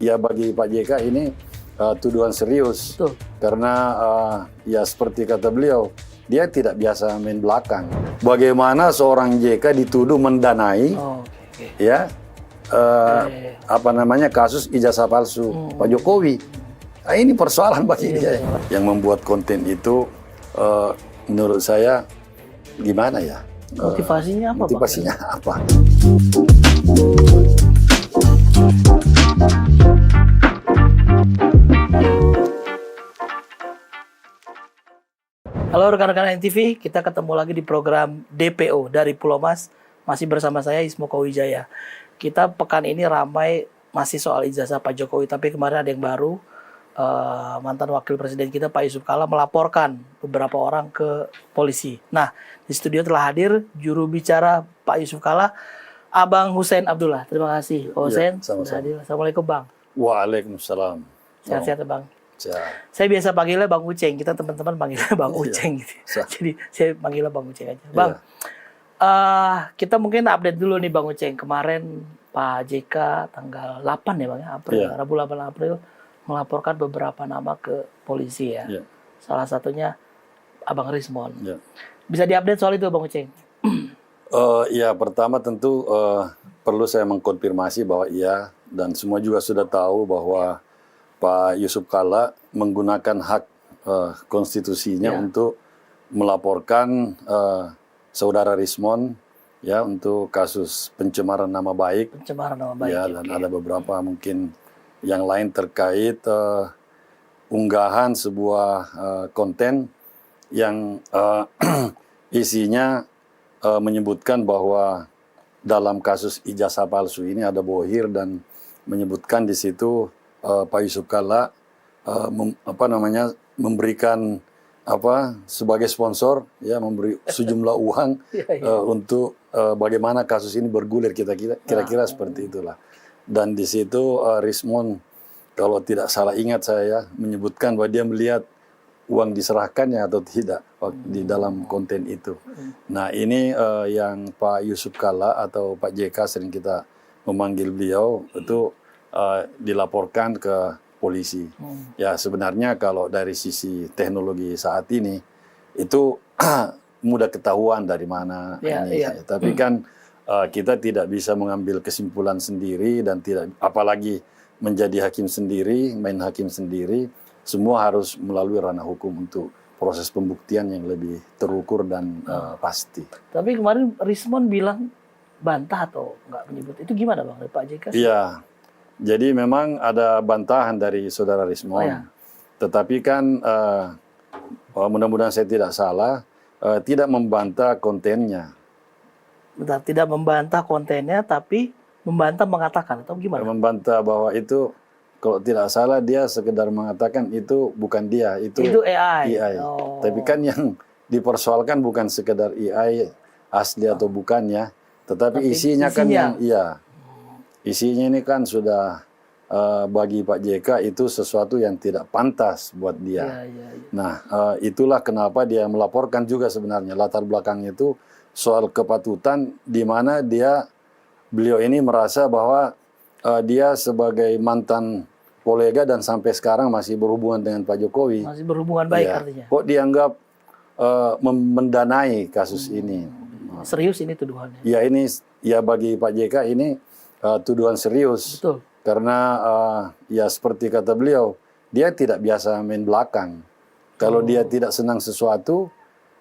Ya bagi Pak JK ini tuduhan serius. Betul. Karena ya seperti kata beliau, dia tidak biasa main belakang. Bagaimana seorang JK dituduh mendanai ya apa namanya kasus ijazah palsu Pak Jokowi. Nah, ini persoalan bagi dia. Yang membuat konten itu menurut saya gimana ya? Motivasinya apa? Motivasinya apa? Halo rekan-rekan NTV, kita ketemu lagi di program DPO dari Pulau Mas. Masih bersama saya Ismo Kowijaya. Kita pekan ini ramai masih soal ijazah Pak Jokowi, tapi kemarin ada yang baru. Mantan wakil presiden kita Pak Yusuf Kalla melaporkan beberapa orang ke polisi. Nah, di studio telah hadir juru bicara Pak Yusuf Kalla, Abang Hussein Abdullah. Terima kasih, Pak Hussein. Sama-sama. Hadir. Assalamualaikum, Bang. Waalaikumsalam. Sehat-sehat, Bang. Sehat. Saya biasa panggilnya Bang Uceng. Kita teman-teman panggilnya Bang Uceng. Gitu. Jadi saya panggilnya Bang Uceng aja. Bang, kita mungkin update dulu nih Bang Uceng. Kemarin Pak JK tanggal 8 ya Bang, April, Rabu 8 April melaporkan beberapa nama ke polisi ya. Salah satunya Abang Rismon. Bisa diupdate soal itu Bang Uceng? Ya, pertama tentu perlu saya mengkonfirmasi bahwa iya, dan semua juga sudah tahu bahwa Pak Yusuf Kalla menggunakan hak konstitusinya untuk melaporkan saudara Rismon ya untuk kasus pencemaran nama baik. Pencemaran nama baik. Ya, dan ada beberapa mungkin yang lain terkait unggahan sebuah konten yang isinya menyebutkan bahwa dalam kasus ijazah palsu ini ada bohir dan menyebutkan di situ Pak Yusuf Kalla memberikan sebagai sponsor ya memberi sejumlah uang untuk bagaimana kasus ini bergulir kira-kira seperti itulah. Dan di situ Rismon kalau tidak salah ingat saya menyebutkan bahwa dia melihat uang diserahkannya atau tidak di dalam konten itu. Nah ini yang Pak Yusuf Kalla atau Pak JK sering kita memanggil beliau itu dilaporkan ke polisi. Ya sebenarnya kalau dari sisi teknologi saat ini itu mudah ketahuan dari mana ini. Tapi kan kita tidak bisa mengambil kesimpulan sendiri dan tidak apalagi menjadi hakim sendiri, main hakim sendiri. Semua harus melalui ranah hukum untuk proses pembuktian yang lebih terukur dan pasti. Tapi kemarin Rismon bilang bantah atau nggak menyebut itu gimana Bang Pak JK? Iya. Jadi memang ada bantahan dari saudara Rismon. Tetapi kan mudah-mudahan saya tidak salah, tidak membantah kontennya. Bentar, tidak membantah kontennya, tapi membantah mengatakan atau gimana? Membantah bahwa itu, kalau tidak salah dia sekedar mengatakan itu bukan dia, itu AI. Tapi kan yang dipersoalkan bukan sekedar AI asli atau bukan ya, tetapi isinya kan yang isinya ini kan sudah bagi Pak JK itu sesuatu yang tidak pantas buat dia. Nah itulah kenapa dia melaporkan juga sebenarnya latar belakangnya itu soal kepatutan di mana beliau ini merasa bahwa dia sebagai mantan kolega dan sampai sekarang masih berhubungan dengan Pak Jokowi. Masih berhubungan baik artinya. Kok dianggap mendanai kasus ini? Serius ini tuduhannya? Ya ini ya bagi Pak JK ini tuduhan serius. Betul. Karena ya seperti kata beliau, dia tidak biasa main belakang. Kalau dia tidak senang sesuatu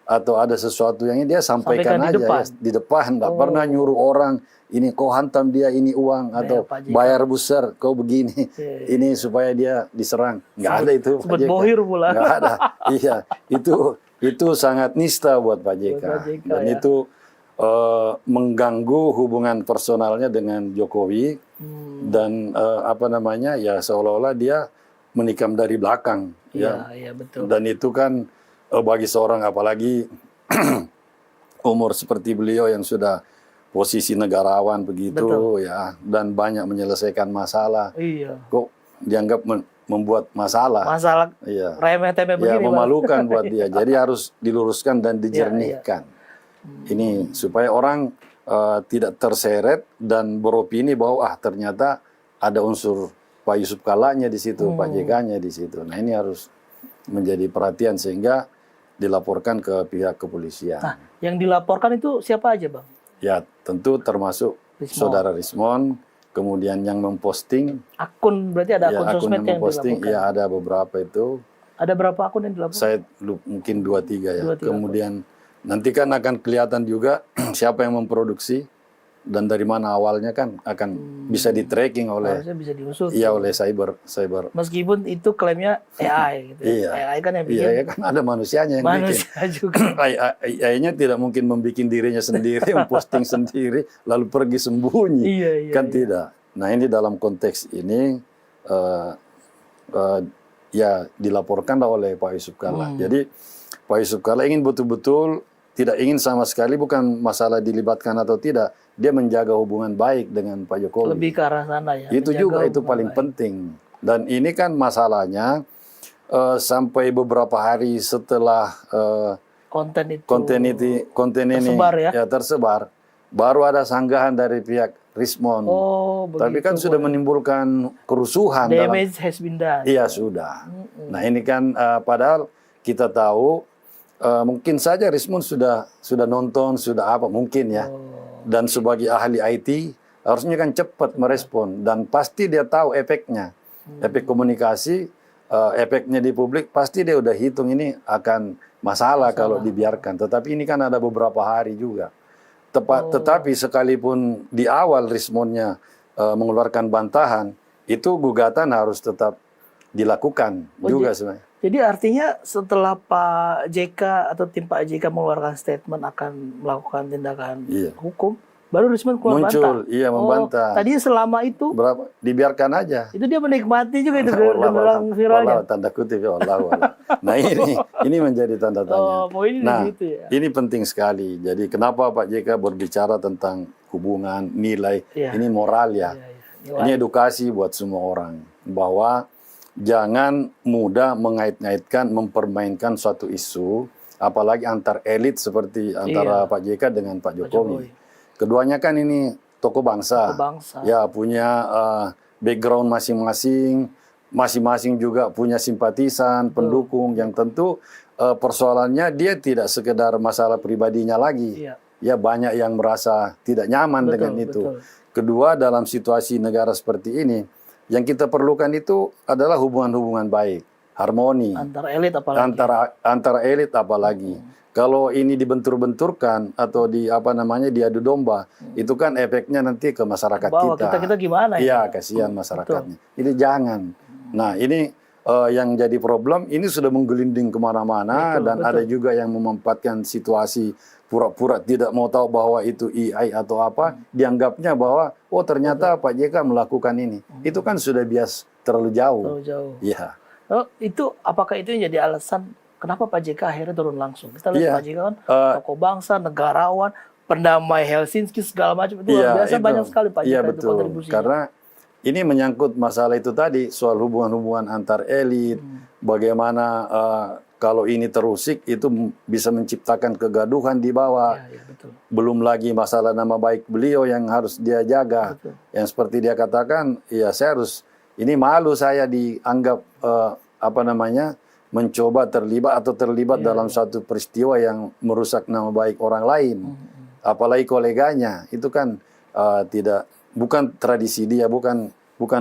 atau ada sesuatu yang ini dia sampaikan aja di depan. Nggak pernah nyuruh orang ini kau hantam dia ini uang atau bayar besar kau begini ini supaya dia diserang. Nggak ada itu. Sebut bohir pula. Nggak ada. Iya itu sangat nista buat Pak JK. Dan itu mengganggu hubungan personalnya dengan Jokowi dan ya seolah-olah dia menikam dari belakang. Iya, betul. Dan itu kan bagi seorang apalagi umur seperti beliau yang sudah posisi negarawan begitu ya dan banyak menyelesaikan masalah. Kok dianggap membuat masalah remeh-temeh begini memalukan buat dia. Jadi harus diluruskan dan dijernihkan. Ini supaya orang tidak terseret dan beropini bahwa ternyata ada unsur Pak Yusuf Kallanya di situ, Pak JK-nya di situ. Nah ini harus menjadi perhatian sehingga dilaporkan ke pihak kepolisian. Nah, yang dilaporkan itu siapa aja, Bang? Ya tentu termasuk Saudara Rismon, kemudian yang memposting. Akun, berarti ada akun sosmed yang memposting, dilaporkan? ya ada beberapa itu. Ada berapa akun yang dilaporkan? Saya mungkin 2-3 ya. 2-3 kemudian nanti kan akan kelihatan juga siapa yang memproduksi. Dan dari mana awalnya kan akan bisa di-tracking oleh harusnya bisa diusut. Iya, oleh cyber. Meskipun itu klaimnya AI gitu. Iya. AI kan yang bikin. Iya, kan ada manusianya yang manusia bikin. juga. AI-nya tidak mungkin membuat dirinya sendiri, memposting sendiri, lalu pergi sembunyi. Iya, kan tidak. Nah ini dalam konteks ini ya dilaporkanlah oleh Pak Yusuf Kalla. Jadi Pak Yusuf Kalla ingin betul-betul tidak ingin sama sekali, bukan masalah dilibatkan atau tidak, dia menjaga hubungan baik dengan Pak Jokowi. Lebih ke arah sana ya. Itu juga itu paling penting. Dan ini kan masalahnya sampai beberapa hari setelah konten ini tersebar ya? Tersebar, baru ada sanggahan dari pihak Rismon. Oh, tapi kan sudah menimbulkan kerusuhan. Damage has been done. Iya sudah. Nah ini kan padahal kita tahu mungkin saja Rismon sudah nonton, sudah apa mungkin ya. Dan sebagai ahli IT harusnya kan cepat merespon dan pasti dia tahu efeknya. Efek komunikasi, efeknya di publik pasti dia udah hitung ini akan masalah kalau dibiarkan. Tetapi ini kan ada beberapa hari juga. Tetapi sekalipun di awal Rismonnya mengeluarkan bantahan, itu gugatan harus tetap dilakukan juga sebenarnya. Jadi artinya setelah Pak JK atau tim Pak JK mengeluarkan statement akan melakukan tindakan hukum, baru Rismon keluar muncul, bantah. Membantah. Tadinya selama itu dibiarkan aja. Itu dia menikmati juga itu gelombang viralnya. Tanda kutip ya Allah. Nah ini menjadi tanda tanya. Ini penting sekali. Jadi kenapa Pak JK berbicara tentang hubungan, nilai, ini moral ya. Ini edukasi buat semua orang bahwa jangan mudah mengait-ngaitkan, mempermainkan suatu isu, apalagi antar elit seperti antara Pak JK dengan Pak Jokowi. Keduanya kan ini tokoh bangsa. Ya punya background masing-masing juga punya simpatisan, pendukung yang tentu persoalannya dia tidak sekedar masalah pribadinya lagi. Ya banyak yang merasa tidak nyaman dengan itu. Kedua, dalam situasi negara seperti ini, yang kita perlukan itu adalah hubungan-hubungan baik, harmoni. Antara elit apalagi. Antara elit apalagi. Kalau ini dibentur-benturkan atau diadu domba, itu kan efeknya nanti ke masyarakat kita gimana ya? Iya, kasihan masyarakatnya. Ini jangan. Nah, ini yang jadi problem, ini sudah menggelinding kemana-mana dan ada juga yang memanfaatkan situasi pura-pura tidak mau tahu bahwa itu AI atau apa, dianggapnya bahwa ternyata Pak JK melakukan ini. Itu kan sudah bias terlalu jauh. Iya. Itu apakah itu yang jadi alasan kenapa Pak JK akhirnya turun langsung? Kita lihat Pak JK kan tokoh bangsa, negarawan, pendamai Helsinki segala macam itu luar biasa, banyak sekali Pak JK itu kontribusinya. Karena ini menyangkut masalah itu tadi, soal hubungan-hubungan antar elit, bagaimana kalau ini terusik itu bisa menciptakan kegaduhan di bawah. Belum lagi masalah nama baik beliau yang harus dia jaga. Yang seperti dia katakan, ya saya harus, ini malu saya dianggap mencoba terlibat dalam suatu peristiwa yang merusak nama baik orang lain. Apalagi koleganya, itu kan bukan tradisi dia, bukan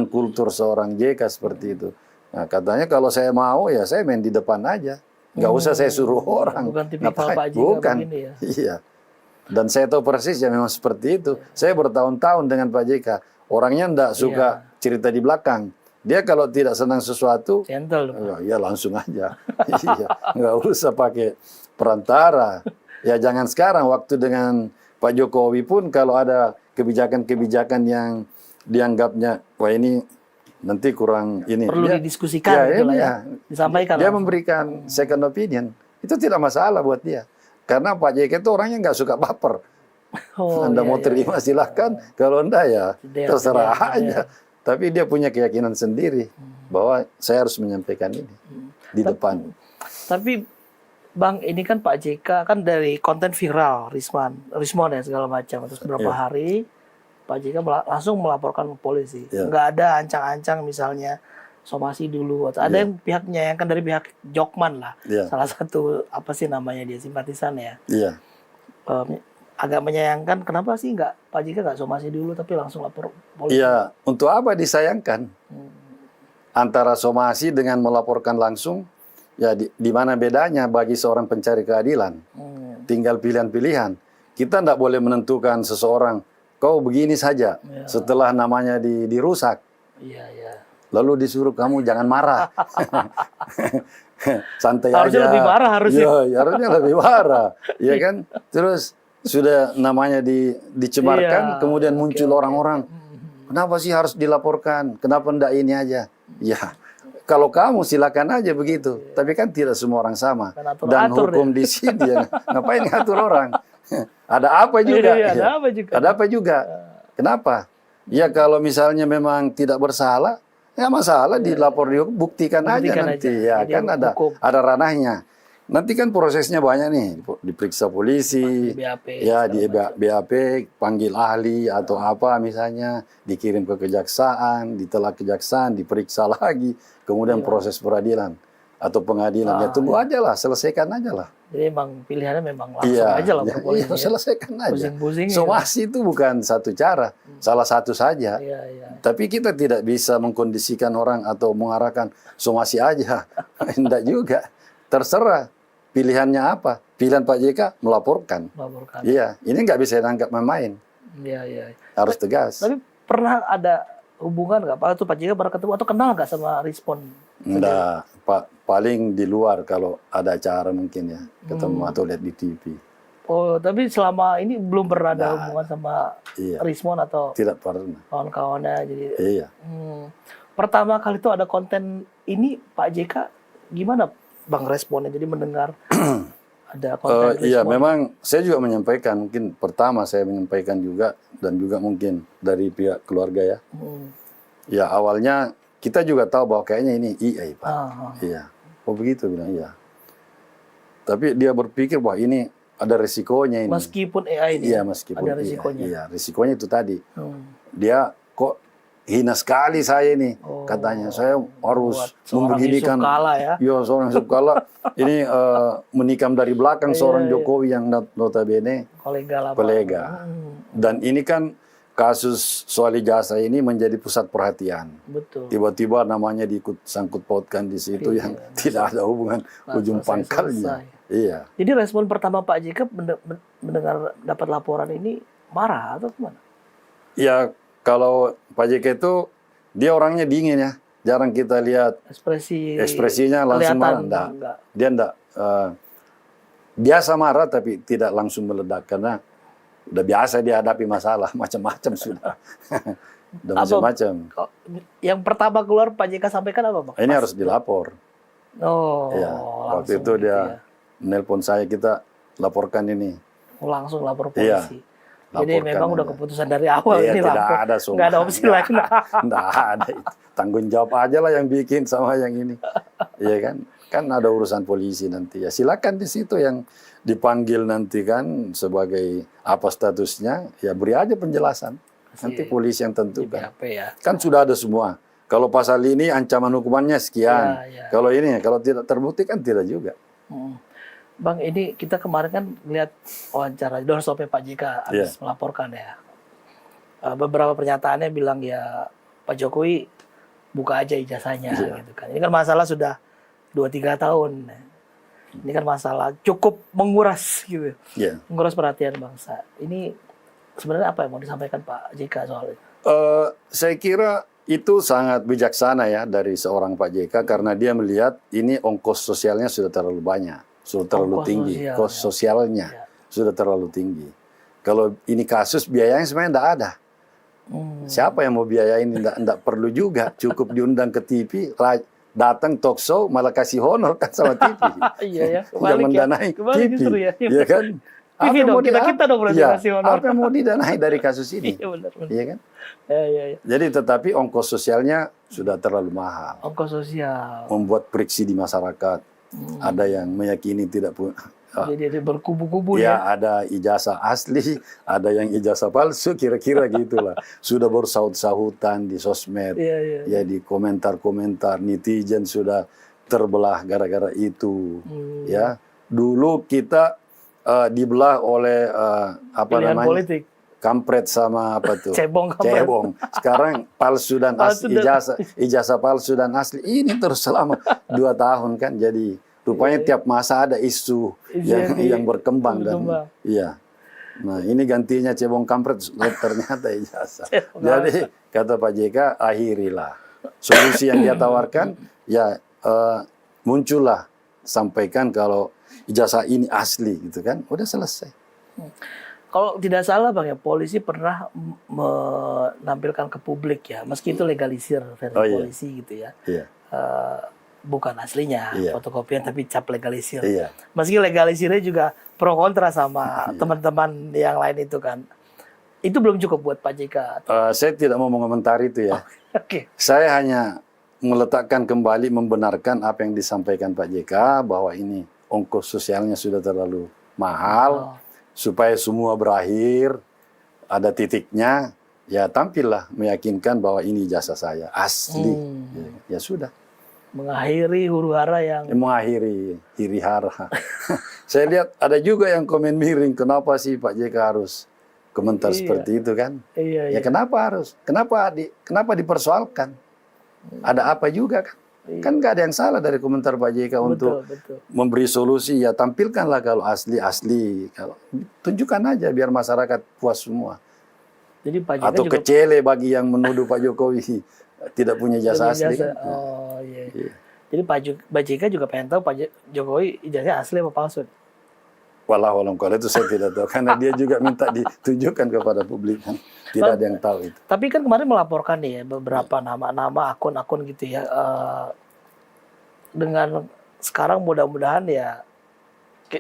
kultur seorang JK seperti itu. Nah, katanya kalau saya mau ya saya main di depan aja. Nggak usah saya suruh orang. Bukan tipikal Pak JK begini ya. Iya. Dan saya tahu persis ya memang seperti itu. Saya bertahun-tahun dengan Pak JK. Orangnya enggak suka cerita di belakang. Dia kalau tidak senang sesuatu, ya langsung aja. Iya. Nggak usah pakai perantara. Ya jangan sekarang, waktu dengan Pak Jokowi pun kalau ada kebijakan-kebijakan yang dianggapnya, wah ini nanti kurang ini. Perlu didiskusikan disampaikan. Dia memberikan second opinion. Itu tidak masalah buat dia. Karena Pak JK itu orangnya nggak suka baper. Anda mau terima silahkan. Kalau enggak ya terserah aja. Tapi dia punya keyakinan sendiri bahwa saya harus menyampaikan ini di depan. Tapi Bang, ini kan Pak JK kan dari konten viral Rismon ya segala macam. Terus beberapa hari Pak JK langsung melaporkan ke polisi. Ya. Nggak ada ancang-ancang misalnya somasi dulu. Atau ada yang pihak menyayangkan dari pihak Jokman lah. Ya. Salah satu, apa sih namanya dia, simpatisan ya. Iya. Agak menyayangkan, kenapa sih Pak JK nggak somasi dulu tapi langsung lapor polisi? Iya, untuk apa disayangkan? Antara somasi dengan melaporkan langsung, ya di mana bedanya bagi seorang pencari keadilan? Tinggal pilihan-pilihan. Kita tidak boleh menentukan seseorang, kau begini saja, setelah namanya dirusak. Iya, iya. Lalu disuruh kamu jangan marah. Santai Harusnya aja. lebih marah harusnya. Ya, harusnya lebih marah. Ya kan? Terus sudah namanya dicemarkan, Iya, kemudian muncul orang-orang. Kenapa sih harus dilaporkan? Kenapa enggak ini aja? Ya, kalau kamu silakan aja begitu. Tapi kan tidak semua orang sama. Dan hukum di sini ya, ngapain ngatur orang? Ada apa juga? Iya, ada apa juga? Ada apa juga? Kenapa? Ya kalau misalnya memang tidak bersalah, ya masalah dilapor buktikan aja nanti. Ya jadi kan ada ranahnya. Nanti kan prosesnya banyak nih, diperiksa polisi, BAP, ya di BAP, panggil ahli atau apa misalnya, dikirim ke kejaksaan, ditolak kejaksaan, diperiksa lagi, kemudian proses peradilan atau pengadilan. Ya tunggu aja lah, selesaikan aja lah. Jadi emang pilihannya memang langsung aja lah ke polisi. Iya, selesaikan aja. Pusing-pusing. Somasi itu bukan satu cara, salah satu saja. Iya, iya. Tapi kita tidak bisa mengkondisikan orang atau mengarahkan somasi aja. Tidak juga. Terserah pilihannya apa. Pilihan Pak JK melaporkan. Iya, ini nggak bisa dianggap main-main. Iya, iya. Harus tegas. Tapi pernah ada hubungan nggak Pak? Pak JK pernah ketemu atau kenal nggak sama Respon? Enggak, Pak. Paling di luar kalau ada acara mungkin ya. Ketemu atau lihat di TV. Oh, tapi selama ini belum pernah ada hubungan sama Respon atau tidak pernah kawan-kawannya. Jadi, iya. Pertama kali itu ada konten ini Pak JK gimana Bang responnya? Jadi mendengar ada konten iya, memang saya juga menyampaikan. Mungkin pertama saya menyampaikan juga dan juga mungkin dari pihak keluarga ya. Ya awalnya kita juga tahu bahwa kayaknya ini AI Pak. Iya. Oh begitu bilang iya. Tapi dia berpikir bahwa ini ada resikonya ini. Meskipun AI ini iya, meskipun ada resikonya. Iya, risikonya itu tadi. Dia kok hina sekali saya ini. Katanya saya harus membeginikan. Seorang Yusuf Kala ini menikam dari belakang seorang Jokowi yang notabene kolega. Dan ini kan kasus soal ijazah ini menjadi pusat perhatian. Betul. Tiba-tiba namanya diikut sangkut pautkan di situ yang tidak ada hubungan ujung pangkalnya. Iya. Jadi respon pertama Pak JK mendengar dapat laporan ini marah atau gimana? Ya kalau Pak JK itu dia orangnya dingin ya. Jarang kita lihat ekspresinya langsung marah. Dia enggak. Biasa marah tapi tidak langsung meledak karena udah biasa dihadapi masalah macam-macam sudah. Udah macam-macam. Yang pertama keluar Pak JK sampaikan apa, Bang? Ini harus dilapor. Oh. Ya, waktu itu dia menelpon saya, kita laporkan ini. Langsung lapor polisi. Iya, jadi memang udah keputusan dari awal ini lapor. Nggak ada opsi lain. Nggak ada. Tanggung jawab aja lah yang bikin sama yang ini. Iya kan? Kan ada urusan polisi nanti ya. Silakan di situ yang dipanggil nanti kan sebagai apa statusnya, ya beri aja penjelasan. Nanti polisi yang tentukan. Kan sudah ada semua. Kalau pasal ini ancaman hukumannya sekian. Kalau ini, kalau tidak terbukti kan tidak juga. Bang, ini kita kemarin kan lihat wawancara doorstopnya Pak JK habis melaporkan ya. Beberapa pernyataannya bilang ya Pak Jokowi buka aja ijazahnya gitu kan. Ini kan masalah sudah 2-3 tahun. Ini kan masalah cukup menguras gitu. Menguras perhatian bangsa. Ini sebenarnya apa yang mau disampaikan Pak JK soal itu? Saya kira itu sangat bijaksana ya dari seorang Pak JK karena dia melihat ini ongkos sosialnya sudah terlalu banyak, sudah terlalu tinggi. Kos sosialnya sudah terlalu tinggi. Kalau ini kasus biayanya sebenarnya tidak ada. Siapa yang mau biayain? Tidak perlu juga. Cukup diundang ke TV, datang talk show malah kasih honor kan sama TV. Iya ya. Yang mendanai TV. Iya kan? TV dong, kita dong berarti kasih honor. Apa yang mau didanai dari kasus ini? Iya benar. Iya kan? Iya. Jadi tetapi ongkos sosialnya sudah terlalu mahal. Ongkos sosial. Membuat friksi di masyarakat. Ada yang meyakini Jadi ada berkubu-kubu Ya, ya. ada ijazah asli, ada yang ijazah palsu, kira-kira gitulah. Sudah bersaut-sautan di sosmed, Iya, iya. ya di komentar-komentar netizen sudah terbelah gara-gara itu. Ya, dulu kita dibelah oleh apa Pilihan namanya? politik. Kampret sama apa tuh? Cebong kampret. Cebong. Sekarang palsu dan asli, ijazah palsu dan asli. Ini terus selama 2 tahun kan. Jadi rupanya tiap masa ada isu yang berkembang dan iya. Nah, ini gantinya cebong kampret ternyata ijazah. Jadi kata Pak JK, akhirilah. Solusi yang dia tawarkan ya muncullah, sampaikan kalau ijazah ini asli gitu kan. Udah selesai. Kalau tidak salah Bang ya, polisi pernah menampilkan ke publik ya, meski itu legalisir versi polisi gitu ya. Iya. Bukan aslinya fotokopian tapi cap legalisir. Iya. Meski legalisirnya juga pro kontra sama teman-teman yang lain itu kan. Itu belum cukup buat Pak JK. Saya tidak mau mengomentari itu ya. Oke. Saya hanya meletakkan kembali, membenarkan apa yang disampaikan Pak JK bahwa ini ongkos sosialnya sudah terlalu mahal. Supaya semua berakhir, ada titiknya, ya tampillah meyakinkan bahwa ini jasa saya, asli. Ya sudah. Mengakhiri huru-hara yang... Mengakhiri hiri-hara. Saya lihat ada juga yang komen miring, kenapa sih Pak JK harus komentar seperti itu kan? Iya, ya kenapa harus? Kenapa dipersoalkan? Ada apa juga kan? Kan nggak ada yang salah dari komentar Pak JK untuk memberi solusi. Ya tampilkanlah kalau asli. Kalau tunjukkan aja biar masyarakat puas semua. Jadi Pak JK atau juga kecele bagi yang menuduh Pak Jokowi tidak punya jasa asli. Kan? Oh iya. Jadi Pak JK juga pengen tahu Pak Jokowi ijazahnya asli apa palsu? Walau kalau itu saya tidak tahu karena dia juga minta ditunjukkan kepada publik kan. Tidak ada yang tahu itu. Tapi kan kemarin melaporkan nih ya beberapa nama-nama akun-akun gitu ya. Dengan sekarang mudah-mudahan ya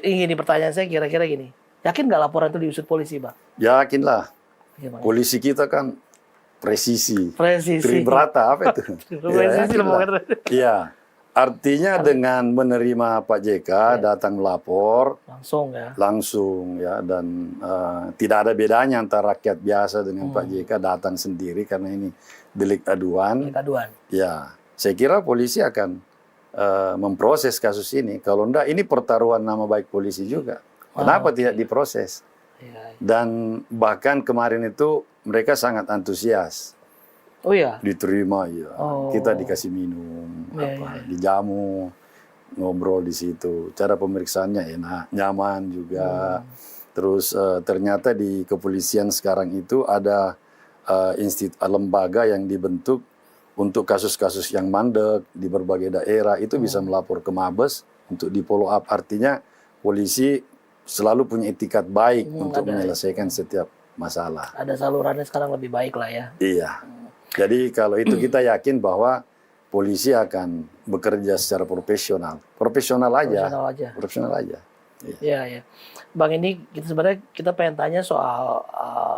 ini pertanyaan saya kira-kira gini. Yakin nggak laporan itu diusut polisi, Bang? Yakinlah. Gimana? Polisi kita kan presisi. Presisi. Tribrata apa itu? Presisi Iya. Artinya dengan menerima Pak JK datang melapor langsung ya dan tidak ada bedanya antara rakyat biasa dengan Pak JK datang sendiri karena ini delik aduan. Ya, saya kira polisi akan memproses kasus ini. Kalau enggak ini pertaruhan nama baik polisi juga. Kenapa tidak diproses? Dan bahkan kemarin itu mereka sangat antusias. Oh ya, diterima ya. Kita dikasih minum, dijamu, ngobrol di situ. Cara pemeriksaannya enak, nyaman juga. Terus ternyata di kepolisian sekarang itu ada lembaga yang dibentuk untuk kasus-kasus yang mandek di berbagai daerah itu bisa melapor ke Mabes untuk di follow up. Artinya polisi selalu punya etikat baik untuk menyelesaikan setiap masalah. Ada salurannya sekarang lebih baik lah ya. Iya. Jadi kalau itu kita yakin bahwa polisi akan bekerja secara profesional. Profesional aja. Iya, ya. Bang, ini sebenarnya kita pengen tanya soal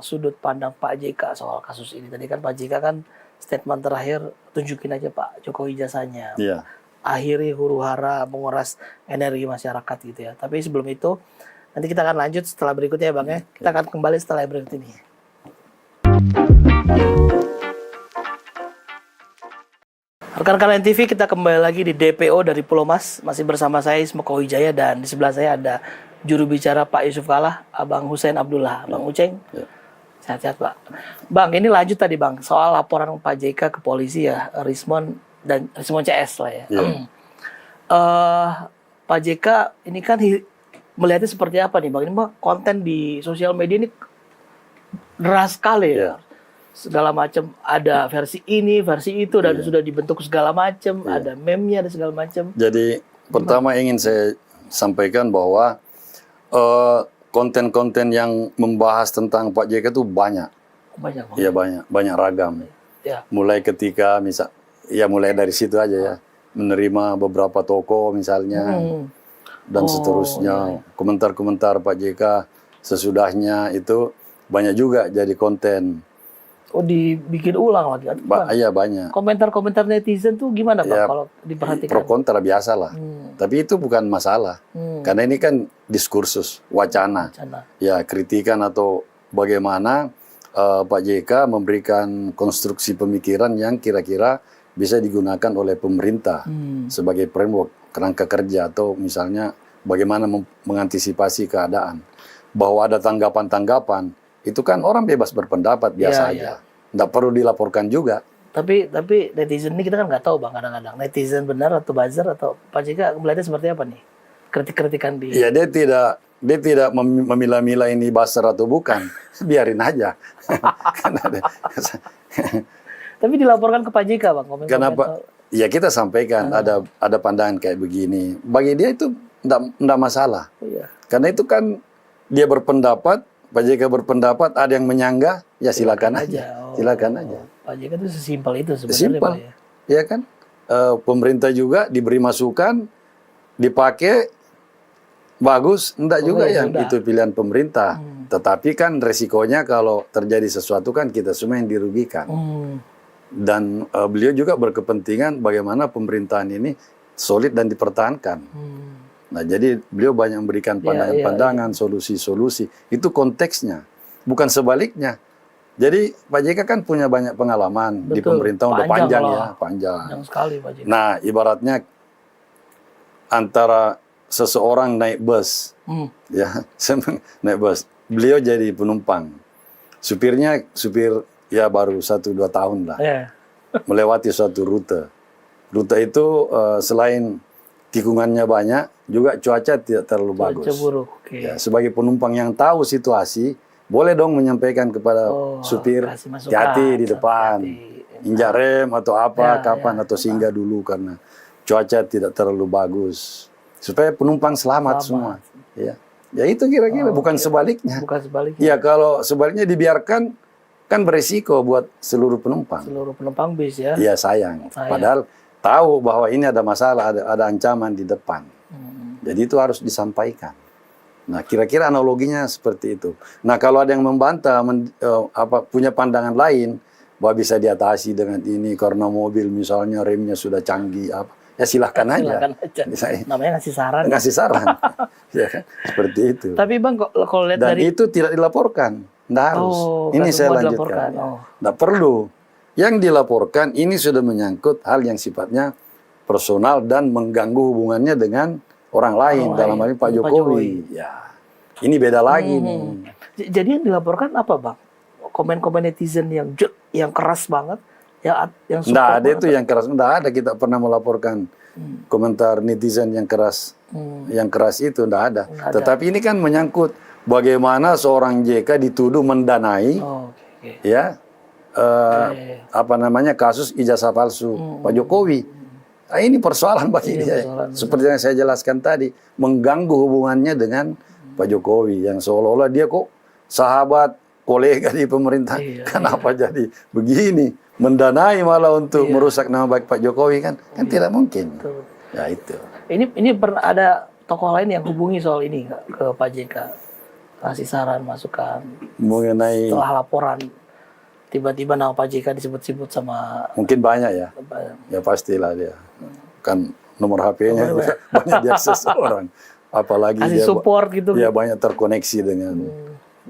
sudut pandang Pak JK soal kasus ini. Tadi kan Pak JK kan statement terakhir tunjukin aja Pak Jokowi jasanya. Iya. Akhiri huru-hara menguras energi masyarakat gitu ya. Tapi sebelum itu nanti kita akan lanjut setelah berikutnya ya Bang ya. Kita akan kembali setelah berikut ini. Rekan-rekan NTV, kita kembali lagi di DPO dari Pulau Mas. Masih bersama saya Ismo Kawijaya dan di sebelah saya ada juru bicara Pak Yusuf Kalla, Abang Hussein Abdullah. Bang Uceng, sehat-sehat Pak. Bang, ini lanjut tadi Bang, soal laporan Pak JK ke polisi ya, Rismon CS lah ya. Pak JK ini kan melihatnya seperti apa nih Bang? Ini mah konten di sosial media ini deras sekali ya. Segala macam, ada versi ini, versi itu, dan sudah dibentuk segala macam, ada meme-nya, ada segala macam. Jadi pertama ingin saya sampaikan bahwa konten-konten yang membahas tentang Pak JK itu banyak. Iya banyak ragam. Ya. Mulai ketika mulai dari situ aja ya, menerima beberapa toko misalnya, dan seterusnya. Komentar-komentar Pak JK sesudahnya itu banyak juga jadi konten. Oh, dibikin ulang lagi. Iya banyak. Komentar-komentar netizen tuh gimana Bang Ya, kalau diperhatikan? Pro kontra biasa lah. Tapi itu bukan masalah. Karena ini kan diskursus, wacana. Ya, kritikan atau bagaimana Pak JK memberikan konstruksi pemikiran yang kira-kira bisa digunakan oleh pemerintah sebagai framework, kerangka kerja, atau misalnya bagaimana mengantisipasi keadaan. Bahwa ada tanggapan-tanggapan, itu kan orang bebas berpendapat biasa aja. Nggak perlu dilaporkan juga. Tapi netizen ini kita kan nggak tahu Bang, kadang-kadang netizen benar atau buzzer, atau Pak JK melihatnya seperti apa nih? Kritik-kritikan di... Ya, dia tidak memilah-milah ini buzzer atau bukan. Biarin aja. Tapi dilaporkan ke Pak JK Bang, komen-komen. Kenapa? Ya kita sampaikan ada pandangan kayak begini. Bagi dia itu enggak masalah. Karena itu kan dia berpendapat, Pak JK berpendapat, ada yang menyanggah, ya silakan aja. Silakan aja. Pak JK itu sesimpel itu sebenarnya. Simpel. Pak, ya? Ya kan? Pemerintah juga diberi masukan, dipakai, bagus, enggak juga yang itu pilihan pemerintah. Tetapi kan resikonya kalau terjadi sesuatu kan kita semua yang dirugikan. Dan beliau juga berkepentingan bagaimana pemerintahan ini solid dan dipertahankan. Nah, jadi beliau banyak memberikan pandangan-pandangan, solusi-solusi. Itu konteksnya, bukan sebaliknya. Jadi Pak JK kan punya banyak pengalaman di pemerintahan, udah panjang ya, panjang. Panjang sekali Pak JK. Nah, ibaratnya antara seseorang naik bus, ya, naik bus, beliau jadi penumpang. Supirnya supir ya baru 1-2 tahun lah, melewati suatu rute. Rute itu selain tikungannya banyak, juga cuaca tidak terlalu bagus. Cuaca buruk. Ya, sebagai penumpang yang tahu situasi, boleh dong menyampaikan kepada supir, hati-hati di depan, injak rem atau apa, kapan atau singgah dulu karena cuaca tidak terlalu bagus, supaya penumpang selamat semua. Ya itu kira-kira, bukan sebaliknya. Bukan sebaliknya. Ya kalau sebaliknya dibiarkan, kan beresiko buat seluruh penumpang. Seluruh penumpang bis ya. Iya sayang. Padahal tahu bahwa ini ada masalah, ada ancaman di depan. Jadi itu harus disampaikan. Nah, kira-kira analoginya seperti itu. Nah, kalau ada yang membantah, punya pandangan lain, bahwa bisa diatasi dengan ini karena mobil misalnya remnya sudah canggih, ya silahkan aja. Namanya ngasih saran. Ngasih saran. Ya kan? Seperti itu. Tapi Bang, kalau lihat dan dari... itu tidak dilaporkan. Nggak harus. Ini saya lanjutkan. Nggak perlu. Yang dilaporkan ini sudah menyangkut hal yang sifatnya personal dan mengganggu hubungannya dengan orang lain, dalam hal ini Pak Jokowi. Ya, ini beda lagi nih. Jadi yang dilaporkan apa Bang? Komen-komen netizen yang keras banget, yang nggak ada itu yang keras, nggak ada. Kita pernah melaporkan komentar netizen yang keras, itu nggak ada. Tetapi ini kan menyangkut bagaimana seorang JK dituduh mendanai, kasus ijazah palsu Pak Jokowi. Nah, ini persoalan bagi dia. Seperti yang saya jelaskan tadi, mengganggu hubungannya dengan Pak Jokowi yang seolah-olah dia kok sahabat, kolega di pemerintah. Kenapa jadi begini? Mendanai malah untuk merusak nama baik Pak Jokowi kan tidak mungkin. Ya itu. Ini pernah ada tokoh lain yang hubungi soal ini ke Pak JK, kasih saran, masukan mengenai setelah laporan. Tiba-tiba nama Pak JK disebut-sebut sama... Mungkin banyak ya. Ya pastilah dia. Kan nomor HP-nya banyak diakses orang. Apalagi kasih dia support gitu. Dia banyak terkoneksi dengan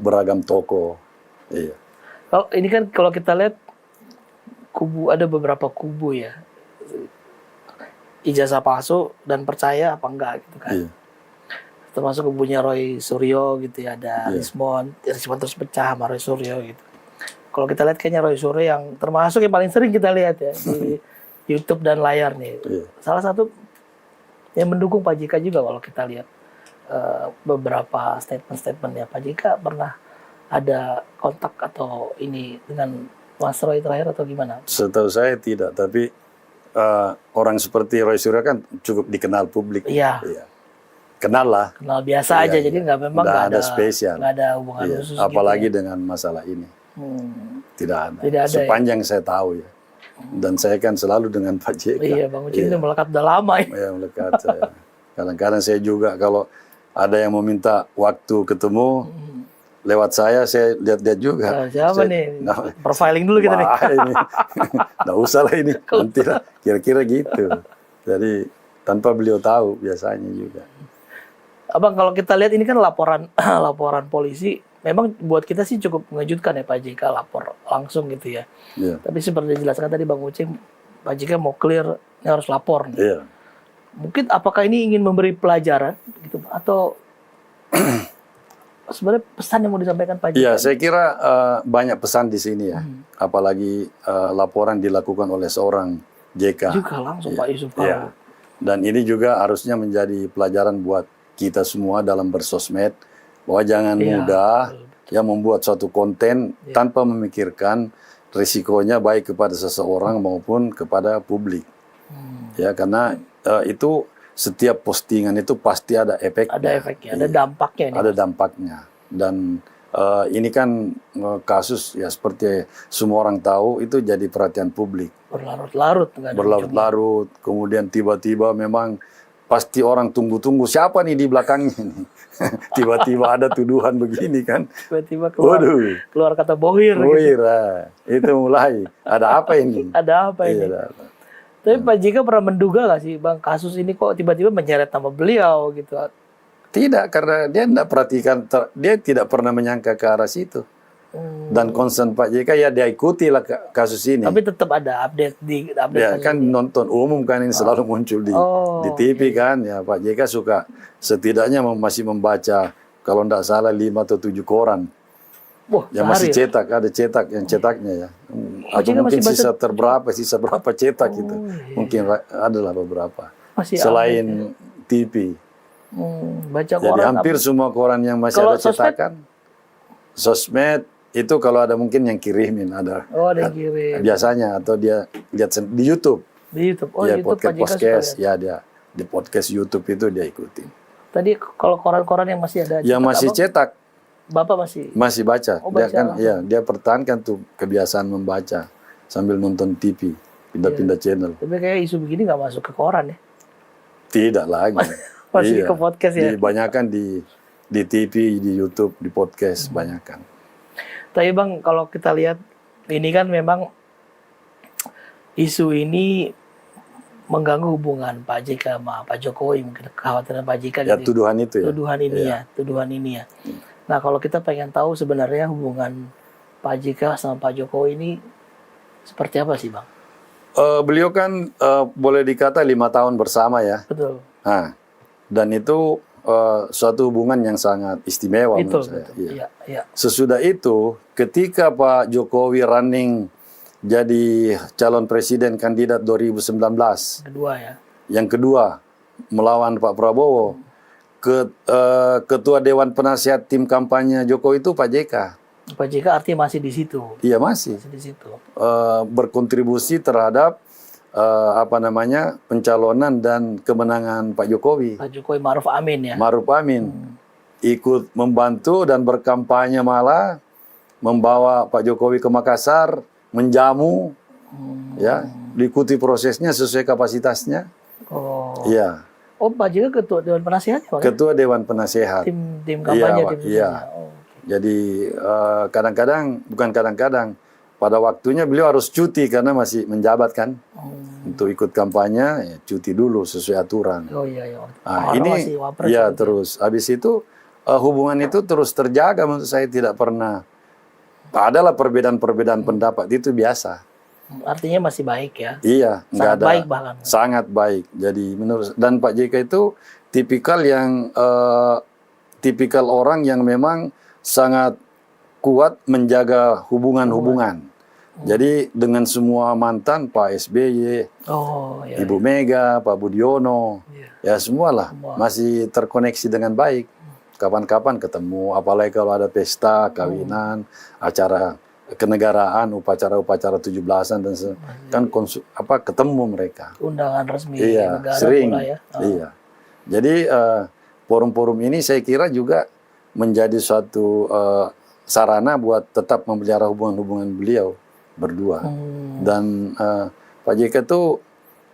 beragam toko. Iya. Ini kan kalau kita lihat ada beberapa kubu ya. Ijazah palsu dan percaya apa enggak gitu kan. Iya. Termasuk kubunya Roy Suryo gitu ya. Ada Rismon terus pecah sama Roy Suryo gitu. Kalau kita lihat kayaknya Roy Suryo yang termasuk yang paling sering kita lihat ya di YouTube dan layar nih. Salah satu yang mendukung Pak JK juga kalau kita lihat beberapa statement ya. Pak JK pernah ada kontak atau ini dengan Mas Roy terakhir atau gimana? Setahu saya tidak, tapi orang seperti Roy Suryo kan cukup dikenal publik. Iya. Kenal lah. Kenal biasa aja, jadi nggak ada spesial. Nggak ada hubungan khusus. Apalagi gitu ya. dengan masalah ini. Tidak ada. Sepanjang saya tahu ya. Dan saya kan selalu dengan Pak JK. Iya, Bang Ucin itu melekat udah lama ya. Iya, melekat kadang-kadang saya juga kalau ada yang meminta waktu ketemu, lewat saya lihat-lihat juga. Nah, siapa nih? Profiling dulu kita nih. Ini. Nggak usah lah ini. Nanti lah. Kira-kira gitu. Jadi tanpa beliau tahu biasanya juga. Abang, kalau kita lihat ini kan laporan laporan polisi, memang buat kita sih cukup mengejutkan ya Pak JK lapor langsung gitu ya. Iya. Tapi seperti dijelaskan tadi Bang Uceng, Pak JK mau clear, ini harus lapor. Nih. Iya. Mungkin apakah ini ingin memberi pelajaran gitu atau sebenarnya pesan yang mau disampaikan Pak JK? Iya, saya kira banyak pesan di sini ya. Apalagi laporan dilakukan oleh seorang JK. Juga langsung Pak Yusuf. Iya. Dan ini juga harusnya menjadi pelajaran buat kita semua dalam bersosmed, bahwa jangan mudah yang membuat suatu konten tanpa memikirkan risikonya baik kepada seseorang maupun kepada publik. Ya, karena itu setiap postingan itu pasti ada efeknya. Ada efeknya, ada dampaknya. Ada dampaknya. Dan ini kan kasus ya seperti semua orang tahu itu jadi perhatian publik. Berlarut-larut. Berlarut-larut, kemudian tiba-tiba memang pasti orang tunggu-tunggu siapa nih di belakangnya nih. Tiba-tiba ada tuduhan begini kan. Tiba-tiba keluar kata bohir. Bohir, gitu. Itu mulai. Ada apa ini? Ada apa ini? Iya, tapi Pak JK pernah menduga nggak sih Bang, kasus ini kok tiba-tiba menyeret nama beliau gitu? Tidak, karena dia tidak perhatikan, dia tidak pernah menyangka ke arah situ. Dan concern Pak JK ya dia ikuti lah kasus ini. Tapi tetap ada update ya kan ini. Nonton umum kan ini selalu muncul di TV kan ya. Pak JK suka setidaknya masih membaca kalau tidak salah 5 atau 7 koran. Wah, yang masih cetak, ada cetak yang cetaknya ya. Atau mungkin sisa berapa cetak itu. Iya. Mungkin adalah beberapa. Masih selain TV. Baca koran. Jadi hampir semua koran yang masih kalau ada cetakan. Sosmed itu kalau ada mungkin yang kirimin ada. Oh, ada yang kirim. Biasanya atau dia lihat di YouTube. Di YouTube. Oh, ya, YouTube podcast ya dia di podcast YouTube itu dia ikutin. Tadi kalau koran-koran yang masih ada yang masih cetak. Bapak masih baca. Oh, dia kan langsung. ya dia pertahankan tuh kebiasaan membaca sambil nonton TV, pindah-pindah channel. Tapi kayak isu begini nggak masuk ke koran ya? Tidak lagi. Masih ke podcast ya? Dibanyakan di TV, di YouTube, di podcast banyakan. Tapi Bang, kalau kita lihat ini kan memang isu ini mengganggu hubungan Pak JK sama Pak Jokowi, mungkin kekhawatiran Pak JK. Ya gitu. Tuduhan itu ya. Tuduhan ini ya. Nah, kalau kita pengen tahu sebenarnya hubungan Pak JK sama Pak Jokowi ini seperti apa sih Bang? Beliau kan boleh dikata 5 tahun bersama ya. Betul. Nah, dan itu suatu hubungan yang sangat istimewa menurut saya. Iya. Ya. Sesudah itu, ketika Pak Jokowi running jadi calon presiden kandidat 2019. Kedua ya. Yang kedua, melawan Pak Prabowo. Ketua Dewan Penasihat tim kampanye Jokowi itu Pak JK. Pak JK artinya masih di situ. Iya masih di situ. Berkontribusi terhadap pencalonan dan kemenangan Pak Jokowi. Pak Jokowi Ma'ruf Amin ya. Ma'ruf Amin ikut membantu dan berkampanye malah membawa Pak Jokowi ke Makassar, menjamu, ya diikuti prosesnya sesuai kapasitasnya. Oh. Iya. Oh, Pak JK Ketua Dewan Penasehat ya? Ketua Dewan Penasehat. Tim kampanye. Iya. Jadi bukan kadang-kadang, pada waktunya beliau harus cuti karena masih menjabat kan. Untuk ikut kampanye, ya, cuti dulu sesuai aturan. Oh iya. Nah, ini ya terus. Habis itu hubungan itu terus terjaga menurut saya, tidak pernah. Adalah perbedaan-perbedaan pendapat, itu biasa. Artinya masih baik ya? Iya, sangat baik bahkan. Sangat baik. Jadi menurut dan Pak JK itu tipikal orang yang memang sangat kuat menjaga hubungan-hubungan. Jadi dengan semua mantan, Pak SBY, Ibu Mega, Pak Budiono, ya semualah masih terkoneksi dengan baik. Kapan-kapan ketemu, apalagi kalau ada pesta, kawinan, acara kenegaraan, upacara-upacara 17-an dan kan ketemu mereka. Undangan resmi negara sering. Ya. Iya. Jadi forum-forum ini saya kira juga menjadi suatu sarana buat tetap memelihara hubungan-hubungan beliau berdua. Dan Pak JK itu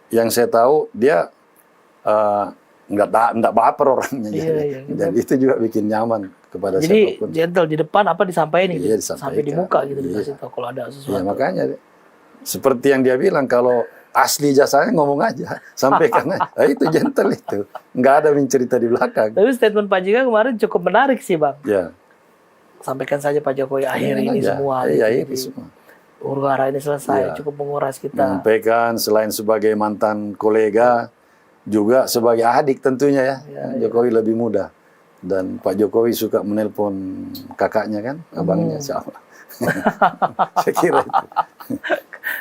yang saya tahu dia nggak baper orangnya. Iya, Dan itu juga bikin nyaman kepada Jadi siapapun. gentle di depan apa disampaikan gitu, Iya, sampai di disampaikan. muka gitu Iya. dikasih tahu kalau ada Ya sesuatu. makanya seperti yang dia bilang, kalau asli jasanya ngomong aja, sampaikan aja. Nah, itu gentle itu, nggak ada mencerita di belakang. Tapi statement Pak JK kemarin cukup menarik sih Bang. Ya, Sampaikan saja Pak Jokowi akhiri ini aja. semua. Iya, gitu. ini Jadi, semua. huru-hara ini selesai, Iya. cukup menguras kita. Menyampaikan selain sebagai mantan kolega, juga sebagai adik tentunya ya. Jokowi lebih muda. Dan Pak Jokowi suka menelpon kakaknya kan, abangnya siapa. Saya kira itu.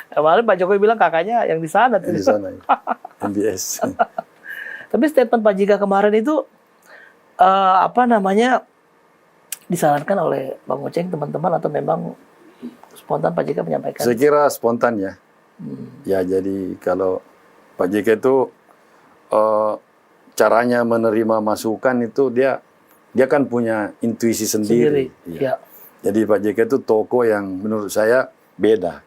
Kemarin Pak Jokowi bilang kakaknya yang di sana. Di sana ya. MBS. Tapi statement Pak JK kemarin itu disarankan oleh Bang Uceng teman-teman atau memang spontan Pak JK menyampaikan? Saya kira spontan ya. Ya jadi kalau Pak JK itu caranya menerima masukan itu dia kan punya intuisi sendiri. Ya. Jadi Pak JK itu tokoh yang menurut saya beda.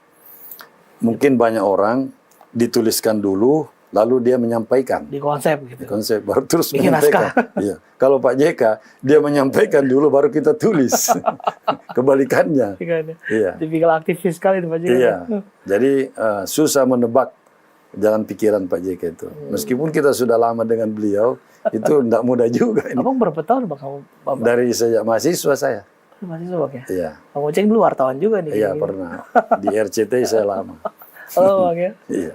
Mungkin banyak orang dituliskan dulu, lalu dia menyampaikan. Di konsep gitu. Konsep baru terus Bikin menyampaikan. Iya. Kalau Pak JK dia menyampaikan dulu baru kita tulis. Kebalikannya. Iya. Tipikal aktivis sekali Pak JK. Iya. Jadi susah menebak jalan pikiran Pak JK itu. Meskipun kita sudah lama dengan beliau, itu tidak mudah juga ini. Abang berapa tahun Bang kamu? Bang? Dari sejak mahasiswa saya. Mahasiswa Bang ya? Iya. Bang Uceng dulu wartawan juga nih. Iya pernah. Di RCTI saya lama. Oh Bang ya? Iya.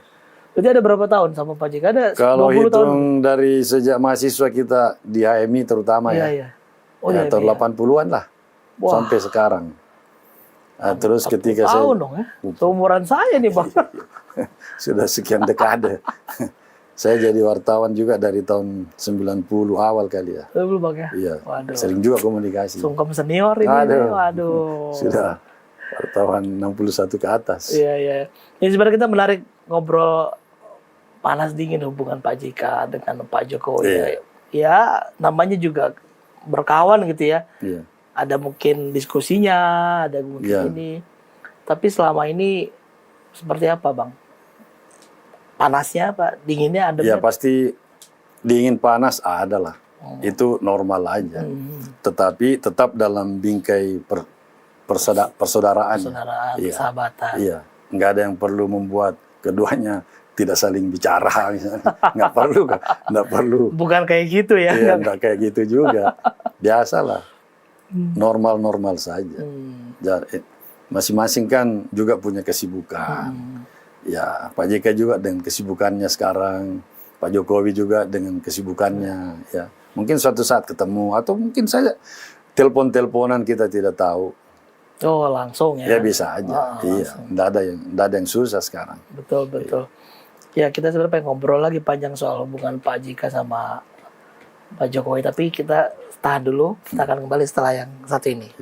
Berarti ada berapa tahun sama Pak JK? Ada Kalau 20 tahun? hitung dari sejak mahasiswa kita di HMI terutama Iya, ya. iya. Oh, iya, tahun iya. 80-an lah. Wah. Sampai sekarang. Nah, terus 40 ketika tahun saya dong ya? Seumuran saya nih Bang. sudah sekian dekade. Saya jadi wartawan juga dari tahun 90 awal kali ya. Dulu Bang ya? Iya. Waduh. Sering juga komunikasi. Sungkem senior ini. Aduh. Waduh. Sudah wartawan 61 ke atas. Iya, iya. Ini sebenarnya kita menarik ngobrol panas dingin hubungan Pak JK dengan Pak Jokowi. Iya. Ya, namanya juga berkawan gitu ya. Iya. Ada mungkin diskusinya, ada mungkin Iya. ini. Tapi selama ini seperti apa Bang? Panasnya apa? Dinginnya ada Ya nggak? pasti dingin panas ada lah. Itu normal aja. Tetapi tetap dalam bingkai persaudaraan. Persaudaraan, Iya. persahabatan. Iya. Nggak ada yang perlu membuat keduanya tidak saling bicara misalnya. Nggak perlu kan? Nggak perlu. Bukan kayak gitu ya. Iya, nggak kayak gitu juga. Biasalah. Normal-normal saja. Jadi, masing-masing kan juga punya kesibukan. Ya, Pak JK juga dengan kesibukannya sekarang. Pak Jokowi juga dengan kesibukannya. Ya, mungkin suatu saat ketemu atau mungkin saja telepon-teleponan kita tidak tahu. Oh, langsung ya. Ya bisa aja. Iya, nggak ada yang susah sekarang. Betul, betul. Ya, kita sebenarnya pengen ngobrol lagi panjang soal hubungan Pak JK sama Pak Jokowi. Tapi kita tahan dulu. Kita akan kembali setelah yang satu ini.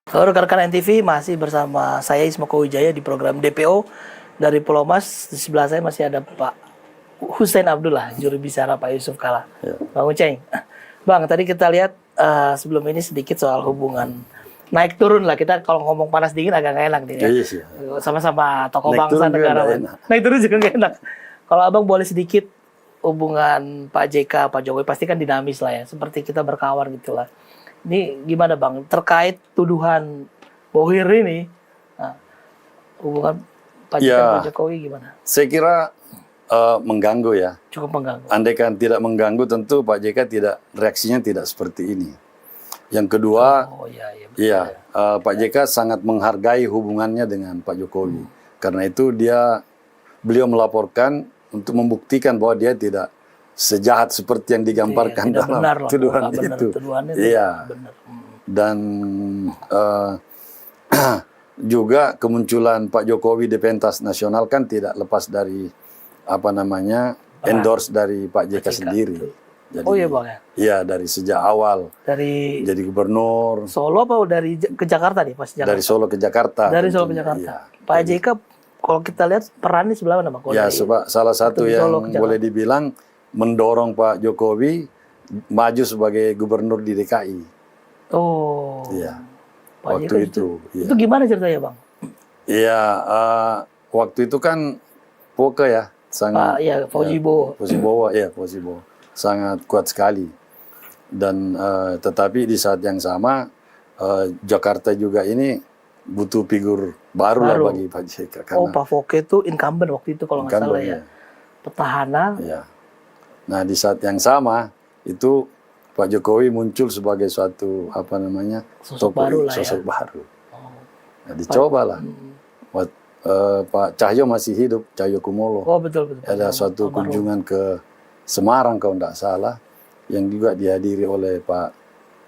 Halo rekan-rekan NTV, masih bersama saya Ismo Wijaya di program DPO dari Pulau Mas. Di sebelah saya masih ada Pak Hussein Abdullah, juru bicara Pak Yusuf Kala. Ya. Bang Uceng. Bang, tadi kita lihat sebelum ini sedikit soal hubungan naik turun lah. Kita kalau ngomong panas dingin agak nggak enak nih ya. Iya sih. Sama-sama tokoh Naik bangsa turun juga negara. nggak enak. Naik turun juga nggak enak. Kalau abang boleh sedikit hubungan Pak JK, Pak Jokowi pasti kan dinamis lah ya. Seperti kita berkawan gitu lah. Ini gimana Bang? Terkait tuduhan bohir ini, nah, hubungan Pak JK Ya. Pak Jokowi gimana? Saya kira mengganggu ya. Cukup mengganggu. Andaikan tidak mengganggu, tentu Pak JK reaksinya tidak seperti ini. Yang kedua, Oh iya, iya. iya, Pak JK sangat menghargai hubungannya dengan Pak Jokowi. Karena itu beliau melaporkan untuk membuktikan bahwa dia tidak sejahat seperti yang digambarkan Tidak dalam benar lah, tuduhan nggak benar. itu. Tuduhannya Iya. tidak benar. Dan juga kemunculan Pak Jokowi di pentas nasional kan tidak lepas dari endorse dari Pak JK sendiri. Jadi, Oh iya Bang ya. iya, dari sejak awal Dari jadi gubernur Solo apa dari ke Jakarta nih pas Jakarta? dari Solo ke Jakarta. Dari Solo ke tentunya. Jakarta. Iya. Pak JK kalau kita lihat perannya sebelah mana Bang? Kalau Ya, dari- salah satu dari yang Solo ke Jakarta. boleh dibilang mendorong Pak Jokowi maju sebagai gubernur di DKI. Oh. Iya. Pak Waktu JK itu. Iya. Itu gimana ceritanya Bang? Iya, waktu itu kan Poke ya, sangat. Ya, Fauzi Bowo. Fauzi Bowo, ya Fauzi Bowo, sangat kuat sekali. Dan tetapi di saat yang sama Jakarta juga ini butuh figur baru lah bagi Pak JK. Pak Foke itu incumbent waktu itu kalau nggak salah ya. Petahana. Ya. Nah di saat yang sama itu Pak Jokowi muncul sebagai suatu sosok baru lah sosok baru. Nah, dicobalah. Pak Cahyo masih hidup, Cahyo Kumolo. Oh betul. Ada suatu kunjungan ke Semarang kalau tidak salah, yang juga dihadiri oleh Pak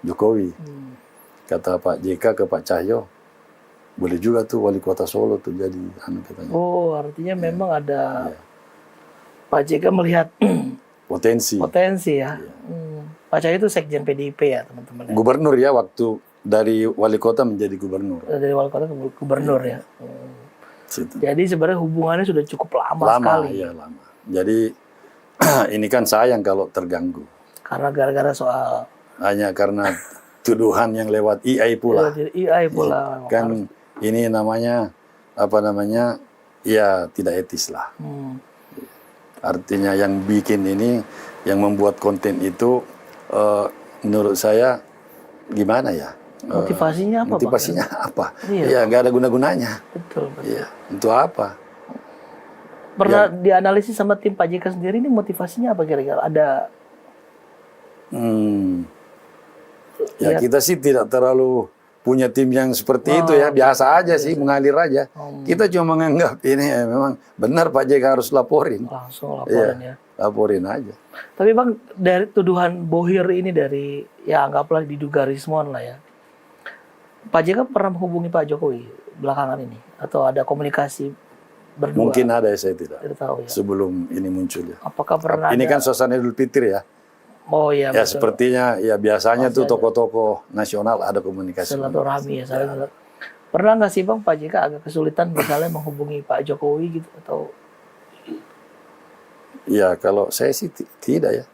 Jokowi. Kata Pak JK ke Pak Cahyo, boleh juga tuh wali kota Solo tuh jadi katanya. Oh artinya memang ada Pak JK melihat potensi ya. Pak Cahyo itu sekjen PDIP ya teman-teman. Gubernur ya, waktu dari wali kota menjadi gubernur. Dari wali kota ke gubernur ya. Jadi sebenarnya hubungannya sudah cukup lama sekali. Iya lama. Jadi ini kan sayang kalau terganggu. Karena gara-gara soal. Hanya karena tuduhan yang lewat AI pula. AI pula. Kan ini namanya ya tidak etis lah. Artinya yang bikin ini, yang membuat konten itu menurut saya gimana ya? Motivasinya apa? Motivasinya apa? Iya. Ya nggak ada guna-gunanya. Betul. Iya. Untuk apa? Pernah dianalisis sama tim Pak JK sendiri ini motivasinya apa kira-kira? Ada? Ya kita sih tidak terlalu punya tim yang seperti itu ya, biasa aja sih, mengalir aja. Kita cuma menganggap ini memang benar Pak JK harus laporin. Langsung laporin ya. Laporin aja. Tapi Bang, dari tuduhan bohir ini dari, ya anggaplah diduga Rismon lah ya. Pak JK pernah menghubungi Pak Jokowi belakangan ini? Atau ada komunikasi berdua? Mungkin ada ya, saya tidak tahu ya. Sebelum ini muncul ya. Apakah pernah ini ada... kan suasana Idul Fitri ya. Oh iya. Ya betul. sepertinya ya biasanya tuh tokoh-tokoh nasional ada komunikasi. Silaturahmi ya. Pernah nggak sih Bang Pak JK agak kesulitan misalnya menghubungi Pak Jokowi gitu atau? Ya kalau saya sih tidak ya.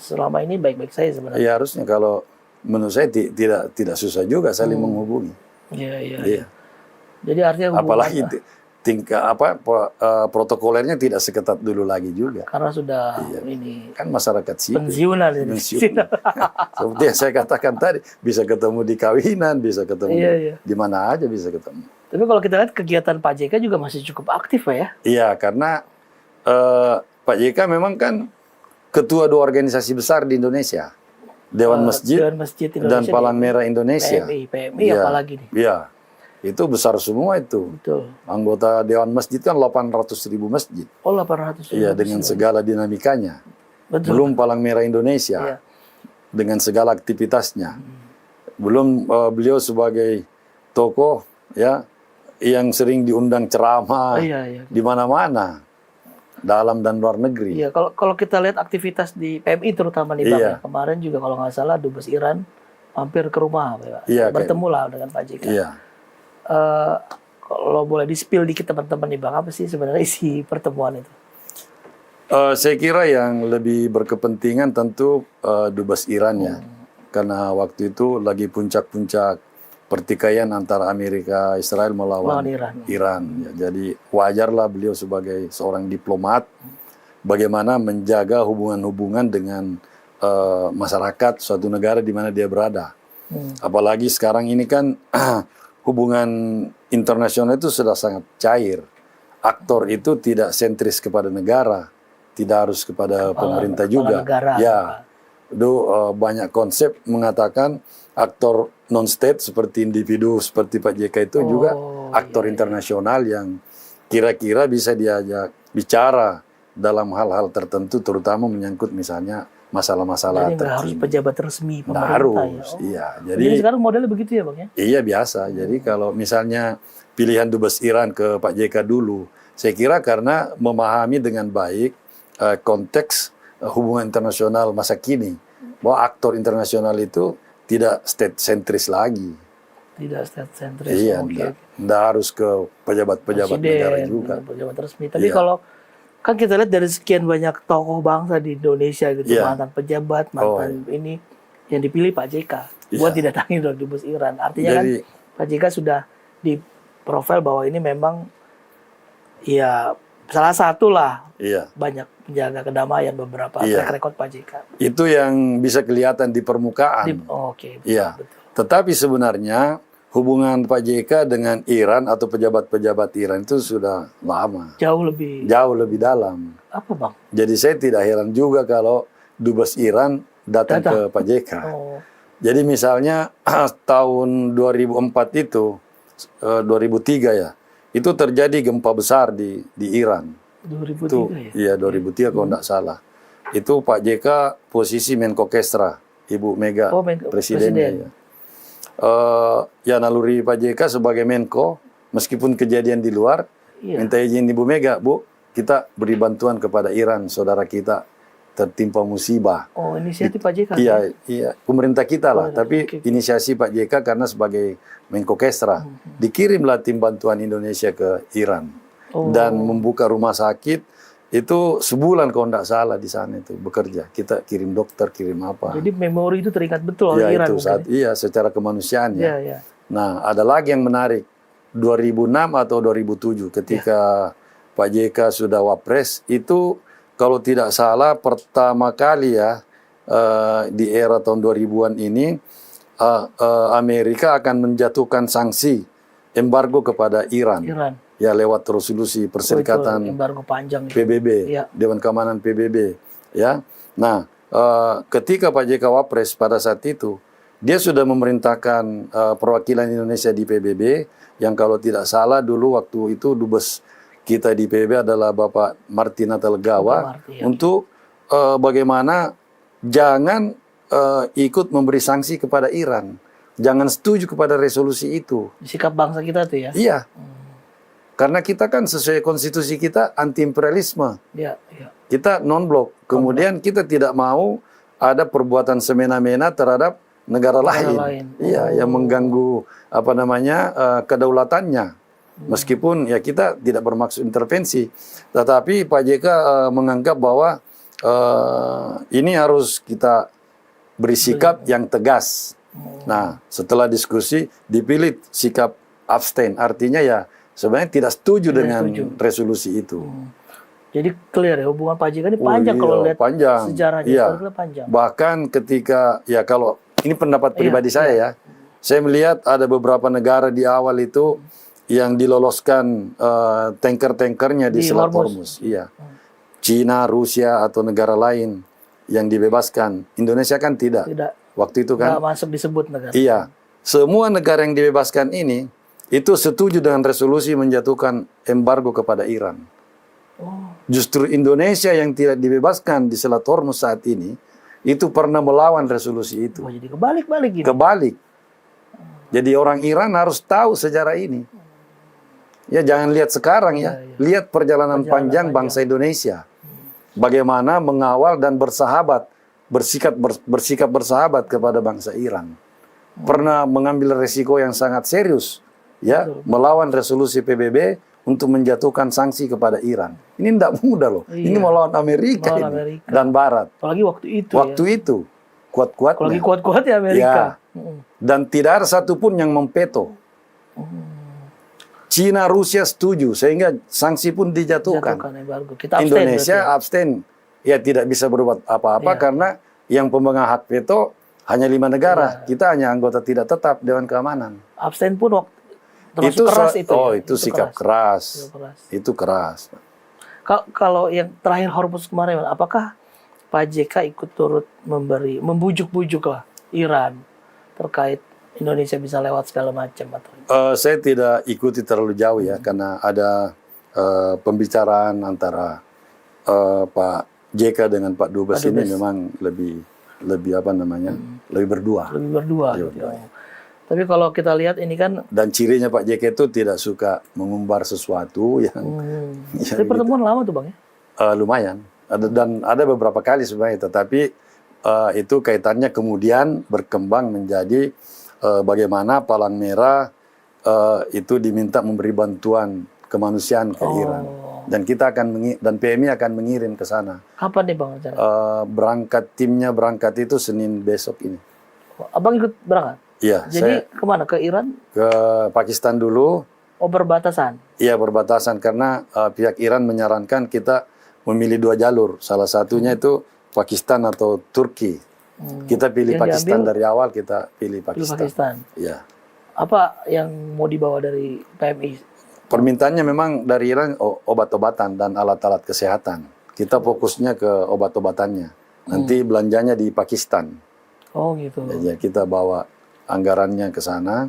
Selama ini baik-baik saya sebenarnya. Ya harusnya kalau menurut saya tidak susah juga saling menghubungi. Iya. Jadi artinya apalagi tingkah protokolernya tidak seketat dulu lagi juga. Karena sudah ini kan masyarakat sipil. Pensiunan. Seperti yang saya katakan tadi, bisa ketemu di kawinan, bisa ketemu di mana aja bisa ketemu. Tapi kalau kita lihat kegiatan Pak JK juga masih cukup aktif ya? Iya, karena Pak JK memang kan ketua 2 organisasi besar di Indonesia. Dewan Masjid Indonesia dan Palang Merah Indonesia. PMI apalagi nih. Iya. Itu besar semua itu. Betul. Anggota Dewan Masjid kan 800.000 masjid. Oh 800.000. Iya, dengan segala dinamikanya. Betul. Belum Palang Merah Indonesia. Dengan segala aktivitasnya. Belum beliau sebagai tokoh ya yang sering diundang ceramah di mana-mana. Dalam dan luar negeri. Iya, kalau kita lihat aktivitas di PMI terutama nih Bang, kemarin juga kalau nggak salah Dubes Iran mampir ke rumah, Pak. Bertemu lah dengan Pak JK. Iya. Kalau boleh di-spill dikit teman-teman nih Bang, apa sih sebenarnya isi pertemuan itu? Saya kira yang lebih berkepentingan tentu Dubes Iran ya. Karena waktu itu lagi puncak-puncak pertikaian antara Amerika Israel melawan Iran. Ya, jadi wajarlah beliau sebagai seorang diplomat bagaimana menjaga hubungan-hubungan dengan masyarakat suatu negara di mana dia berada. Apalagi sekarang ini kan hubungan internasional itu sudah sangat cair. Aktor itu tidak sentris kepada negara, tidak harus kepada pemerintah juga. Ya, itu banyak konsep mengatakan aktor non-state seperti individu seperti Pak JK itu juga aktor internasional yang kira-kira bisa diajak bicara dalam hal-hal tertentu, terutama menyangkut misalnya masalah-masalah terkini. Harus pejabat resmi pemerintah. Harus, iya. Jadi sekarang modelnya begitu ya Bang ya? Iya biasa. Jadi kalau misalnya pilihan Dubes Iran ke Pak JK dulu, saya kira karena memahami dengan baik konteks hubungan internasional masa kini, bahwa aktor internasional itu tidak state sentris lagi. Tidak state sentris. Iya, tidak harus ke pejabat-pejabat negara juga. Pejabat resmi. Tapi kalau kan kita lihat dari sekian banyak tokoh bangsa di Indonesia gitu, mantan pejabat, mantan ini yang dipilih Pak JK buat didatangi oleh Dubes Iran. Artinya jadi, kan Pak JK sudah di profil bahwa ini memang ya salah satu lah Iya. banyak menjaga kedamaian beberapa Iya. track record Pak JK. Itu yang bisa kelihatan di permukaan. Oke, Iya. betul. Tetapi sebenarnya hubungan Pak JK dengan Iran atau pejabat-pejabat Iran itu sudah lama. Jauh lebih. Jauh lebih dalam. Apa Bang? Jadi saya tidak heran juga kalau dubes Iran datang ke Pak JK. Oh, Jadi misalnya tahun 2004 itu, 2003 ya, itu terjadi gempa besar di Iran. 2003 Itu, ya? iya 2003 kalau tidak salah. Itu Pak JK posisi Menko Kestra, Ibu Mega, Oh, Menko- presidennya. Ya. Ya naluri Pak JK sebagai Menko, meskipun kejadian di luar, Iya. minta izin Ibu Mega, Bu, kita beri bantuan kepada Iran, saudara kita tertimpa musibah. Oh, inisiatif Pak JK. Iya, iya, pemerintah kita lah. Oh, Tapi oke. inisiasi Pak JK karena sebagai Menko Kestra, dikirimlah tim bantuan Indonesia ke Iran Oh. dan membuka rumah sakit itu sebulan kalau tidak salah di sana itu bekerja. Kita kirim dokter, kirim apa? Jadi memori itu teringat betul oleh Ya Iran. itu mungkin saat ya? iya secara kemanusiaan Iya, ya. iya. Nah, ada lagi yang menarik. 2006 atau 2007 ketika Pak JK sudah wapres itu kalau tidak salah pertama kali ya di era tahun 2000-an ini Amerika akan menjatuhkan sanksi embargo kepada Iran. Iran. Ya lewat resolusi Perserikatan Oh, itu embargo panjang. PBB, Iya. Dewan Keamanan PBB, ya. Nah, ketika Pak JK Wapres pada saat itu, dia sudah memerintahkan perwakilan Indonesia di PBB, yang kalau tidak salah dulu waktu itu dubes kita di PBB adalah Bapak Martin Natalegawa, Marty, ya. untuk bagaimana jangan ikut memberi sanksi kepada Iran, jangan setuju kepada resolusi itu. Sikap bangsa kita tuh ya. Iya. Karena kita kan sesuai konstitusi kita anti imperialisme. Iya, iya. Kita non-blok. Kemudian kita tidak mau ada perbuatan semena-mena terhadap negara lain. lain. Iya, yang mengganggu apa namanya kedaulatannya. Meskipun ya kita tidak bermaksud intervensi, tetapi Pak JK menganggap bahwa ini harus kita beri sikap yang tegas. Nah, setelah diskusi dipilih sikap abstain. Artinya ya sebenarnya tidak setuju dengan resolusi itu. Jadi clear ya hubungan Pak JK ini panjang iya, kalau lihat panjang. sejarahnya, Iya. historically panjang. Bahkan ketika ya kalau ini pendapat pribadi saya ya, saya melihat ada beberapa negara di awal itu yang diloloskan tanker-tankernya di Di Selat Hormuz. Hormuz. Iya. Cina, Rusia atau negara lain yang dibebaskan. Indonesia kan tidak. Tidak. Waktu itu kan. Nggak masuk disebut negara. Iya. Semua negara yang dibebaskan ini itu setuju dengan resolusi menjatuhkan embargo kepada Iran. Oh, Justru Indonesia yang tidak dibebaskan di Selat Hormuz saat ini itu pernah melawan resolusi itu. oh, jadi kebalik-balik gitu. Kebalik. Jadi orang Iran harus tahu sejarah ini. Ya jangan lihat sekarang ya, lihat perjalanan panjang bangsa Indonesia. Bagaimana mengawal dan bersikap bersahabat kepada bangsa Iran. Pernah mengambil resiko yang sangat serius, ya, melawan resolusi PBB untuk menjatuhkan sanksi kepada Iran. Ini tidak mudah loh. Ini melawan Amerika, Melawan ini, Amerika. dan Barat. Apalagi waktu itu Waktu ya. itu kuat-kuatnya. Apalagi kuat-kuat ya Amerika. Dan tidak ada satupun yang mempeto. Cina, Rusia setuju sehingga sanksi pun dijatuhkan. Jatuhkan embargo. Kita abstain Indonesia berarti ya. abstain, ya tidak bisa berbuat apa-apa karena yang pemegang hak veto hanya 5 negara. Kita hanya anggota tidak tetap Dewan Keamanan. Abstain pun waktu termasuk keras itu. Oh, ya. itu sikap keras. Sikap keras. Itu keras. Kalau yang terakhir Hormuz kemarin, apakah Pak JK ikut turut membujuk-bujuk lah Iran terkait Indonesia bisa lewat segala macam atau? Saya tidak ikuti terlalu jauh ya, karena ada pembicaraan antara Pak JK dengan Pak Dubes ini memang lebih apa namanya, lebih berdua. Lebih berdua. Gitu. Tapi kalau kita lihat ini kan. Dan cirinya Pak JK itu tidak suka mengumbar sesuatu yang. Tapi pertemuan lama tuh Bang ya? Lumayan. Dan ada beberapa kali sebenarnya, tetapi itu kaitannya kemudian berkembang menjadi bagaimana Palang Merah itu diminta memberi bantuan kemanusiaan ke Iran, dan kita dan PMI akan mengirim ke sana. Kapan nih Bang? Timnya berangkat itu Senin besok ini. Abang ikut berangkat? Iya. Jadi kemana? Ke Iran? Ke Pakistan dulu, Oh, berbatasan. Iya, berbatasan karena pihak Iran menyarankan kita memilih 2 jalur. Salah satunya itu Pakistan atau Turki. Kita pilih Yang Pakistan diambil, dari awal, kita pilih pilih Pakistan. Pakistan. Iya. Apa yang mau dibawa dari PMI? Permintaannya memang dari Iran obat-obatan dan alat-alat kesehatan. Kita fokusnya ke obat-obatannya. Nanti belanjanya di Pakistan. Oh gitu. Ya, kita bawa anggarannya ke sana.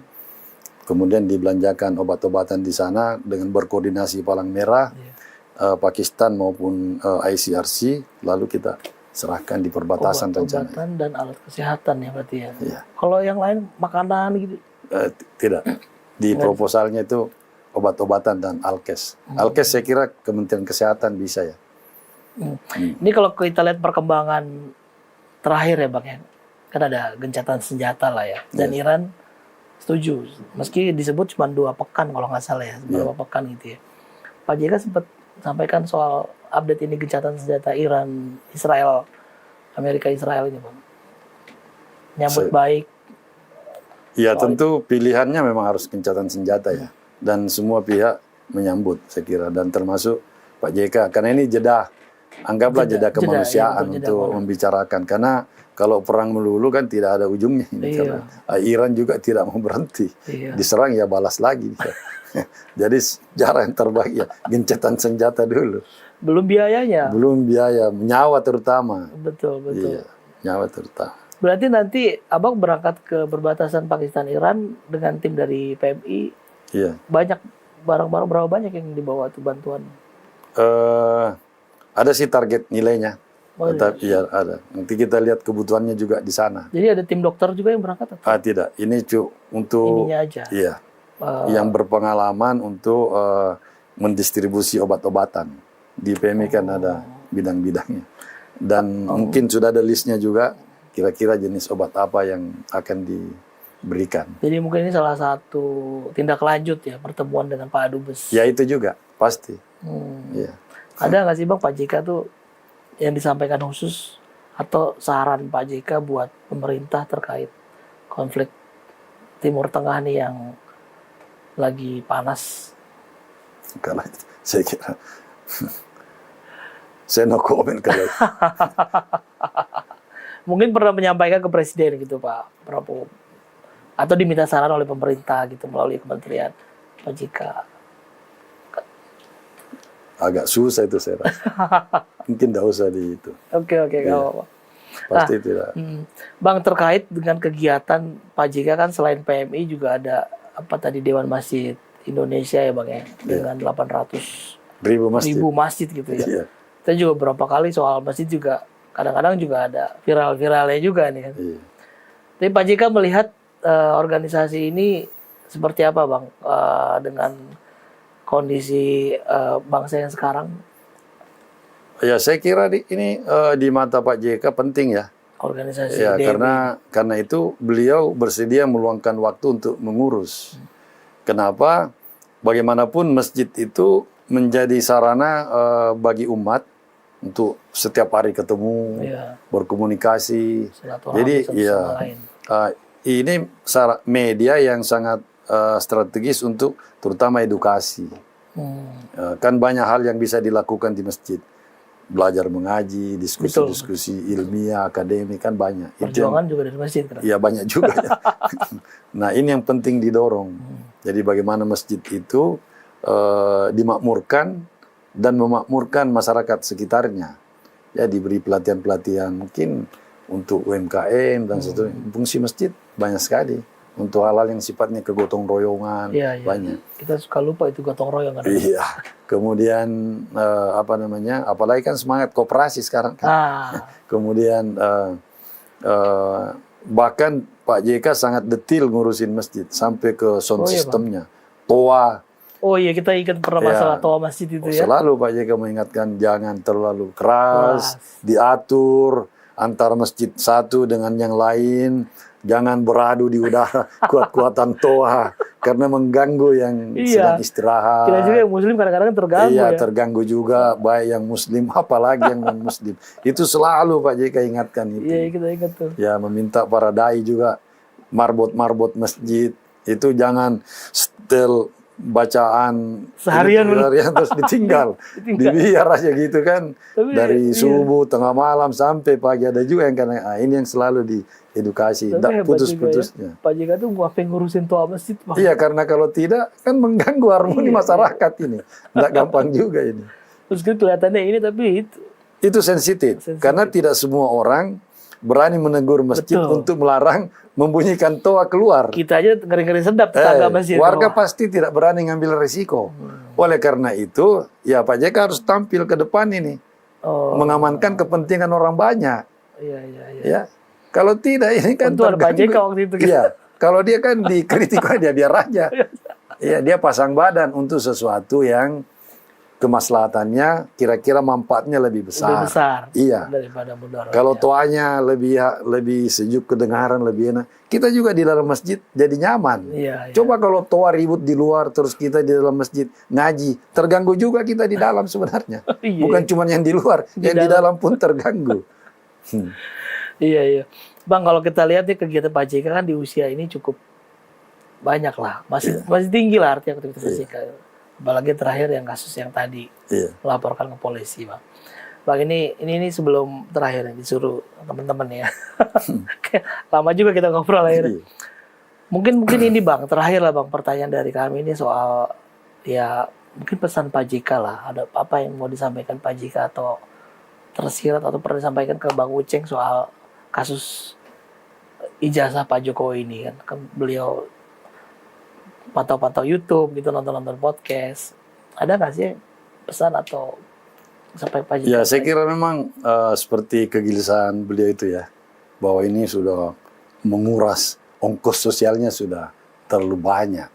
Kemudian dibelanjakan obat-obatan di sana dengan berkoordinasi Palang Merah, Pakistan maupun ICRC. Lalu kita serahkan di perbatasan rencananya. Obat-obatan dan alat kesehatan ya berarti ya. Iya. Kalau yang lain makanan gitu. Tidak. Di proposalnya itu obat-obatan dan Alkes. Alkes saya kira Kementerian Kesehatan bisa ya. Ini kalau kita lihat perkembangan terakhir ya Bang ya. Kan ada gencatan senjata lah ya. Dan Iran setuju. Meski disebut cuma 2 pekan kalau nggak salah ya. Beberapa pekan gitu ya. Pak JK sempat sampaikan soal update ini gencatan senjata Iran, Israel, Amerika Israel ini Bang. Nyambut baik. Ya tentu pilihannya memang harus gencatan senjata ya. Dan semua pihak menyambut saya kira. Dan termasuk Pak JK. Karena ini jeda. Anggaplah jeda kemanusiaan untuk membicarakan. Karena kalau perang melulu kan tidak ada ujungnya. Karena Iran juga tidak mau berhenti. Diserang ya balas lagi. Jadi cara yang terbaik ya gencatan senjata dulu. Belum biayanya. Belum biaya, nyawa terutama. Betul. Iya, nyawa terutama. Berarti nanti Abang berangkat ke perbatasan Pakistan-Iran dengan tim dari PMI. Iya. Banyak barang-barang, berapa banyak yang dibawa tuh bantuan? Ada sih target nilainya. Oh, Tapi ya ada. Nanti kita lihat kebutuhannya juga di sana. Jadi ada tim dokter juga yang berangkat? Atau? Tidak. Ini untuk ininya aja. Iya. Yang berpengalaman untuk mendistribusi obat-obatan. Di PMI kan ada bidang-bidangnya. Dan mungkin sudah ada listnya juga. Kira-kira jenis obat apa yang akan diberikan. Jadi mungkin ini salah satu tindak lanjut ya pertemuan dengan Pak Dubes. Ya itu juga pasti. Ya. Ada nggak sih Bang Pak JK tuh yang disampaikan khusus atau saran Pak JK buat pemerintah terkait konflik Timur Tengah nih yang lagi panas? Karena saya kira saya no comment kalau mungkin pernah menyampaikan ke Presiden gitu Pak Prabowo atau diminta saran oleh pemerintah gitu melalui kementerian Pak JK. Agak susah itu saya rasa. Mungkin tidak usah di itu. Oke, nggak apa-apa. Pasti tidak. Bang, terkait dengan kegiatan Pak JK kan selain PMI juga ada apa tadi Dewan Masjid Indonesia ya Bang ya, dengan 800.000 masjid gitu ya. Iya. Kita juga berapa kali soal masjid juga kadang-kadang juga ada viral-viralnya juga nih kan. Iya. Tapi Pak JK melihat organisasi ini seperti apa Bang dengan kondisi bangsa yang sekarang? Ya saya kira ini di mata Pak JK penting ya. Organisasi ya DMI. karena itu beliau bersedia meluangkan waktu untuk mengurus. Kenapa? Bagaimanapun masjid itu menjadi sarana bagi umat untuk setiap hari ketemu, berkomunikasi. Jadi ya ini media yang sangat strategis untuk terutama edukasi. Kan banyak hal yang bisa dilakukan di masjid. Belajar mengaji, diskusi-diskusi ilmiah, akademik kan banyak. Perjuangan juga dari masjid. Iya banyak juga. Nah ini yang penting didorong. Jadi bagaimana masjid itu dimakmurkan dan memakmurkan masyarakat sekitarnya. Ya diberi pelatihan-pelatihan mungkin untuk UMKM dan seterusnya. Fungsi masjid banyak sekali. Untuk hal-hal yang sifatnya kegotong royongan banyak. Kita suka lupa itu gotong royong kan. Iya. Kemudian apalagi kan semangat koperasi sekarang kan. Kemudian bahkan Pak JK sangat detail ngurusin masjid sampai ke sound systemnya, toa. Oh iya, kita ingat pernah masalah toa masjid itu ya. Selalu Pak JK mengingatkan jangan terlalu keras, diatur antara masjid satu dengan yang lain. Jangan beradu di udara kuat-kuatan toa karena mengganggu yang sedang istirahat. Kita juga yang muslim kadang-kadang terganggu. Iya, terganggu juga baik yang muslim apalagi yang non muslim. Itu selalu Pak JK ingatkan itu. Iya, kita ingat tuh. Ya, meminta para dai juga marbot-marbot masjid itu jangan setel bacaan Seharian terus ditinggal. Dibiar aja gitu kan. Tapi, dari subuh, tengah malam sampai pagi. Ada juga yang karena ini yang selalu diedukasi. Tapi Tidak hebat putus-putusnya. juga ya. Pak JK tuh ngapain ngurusin tua masjid, Pak. Iya, karena kalau tidak kan mengganggu harmoni masyarakat ini. Tidak gampang juga ini. Terus kelihatannya ini tapi Itu sensitif. Karena tidak semua orang berani menegur masjid untuk melarang membunyikan toa keluar. kita aja ngeri-ngeri sedap tetangga masjid. Warga pasti tidak berani ngambil resiko. Oleh karena itu, ya Pak JK harus tampil ke depan ini. Mengamankan kepentingan orang banyak. Iya. Ya. Kalau tidak ini kan Tentu ada Pak JK waktu itu. Iya. Kalau dia kan dikritik dia biar aja. Iya, dia pasang badan untuk sesuatu yang kemaslahatannya kira-kira manfaatnya lebih besar. Lebih besar. Iya. Daripada mudarat. Kalau toanya lebih sejuk kedengaran, lebih enak. Kita juga di dalam masjid jadi nyaman. Iya. Coba kalau toa ribut di luar terus kita di dalam masjid ngaji, terganggu juga kita di dalam sebenarnya. Iya. Bukan cuma yang di luar, yang di dalam pun terganggu. Iya. Bang, kalau kita lihat nih kegiatan Pak JK kan di usia ini cukup banyak lah. Masih tinggi lah artinya aktivitas Pak JK. Apalagi terakhir yang kasus yang tadi laporkan ke polisi, Bang. Bang, ini sebelum terakhir disuruh teman-teman ya. Lama juga kita ngobrol akhirnya. Mungkin ini Bang, terakhir lah Bang, pertanyaan dari kami ini soal ya mungkin pesan Pak JK lah. Ada apa yang mau disampaikan Pak JK atau tersirat atau pernah disampaikan ke Bang Uceng soal kasus ijazah Pak Jokowi ini kan beliau pantau-pantau YouTube gitu, nonton-nonton podcast. Ada nggak sih pesan atau sampai Pak JK? Ya, saya kira memang seperti kegelisahan beliau itu ya, bahwa ini sudah menguras ongkos sosialnya sudah terlalu banyak.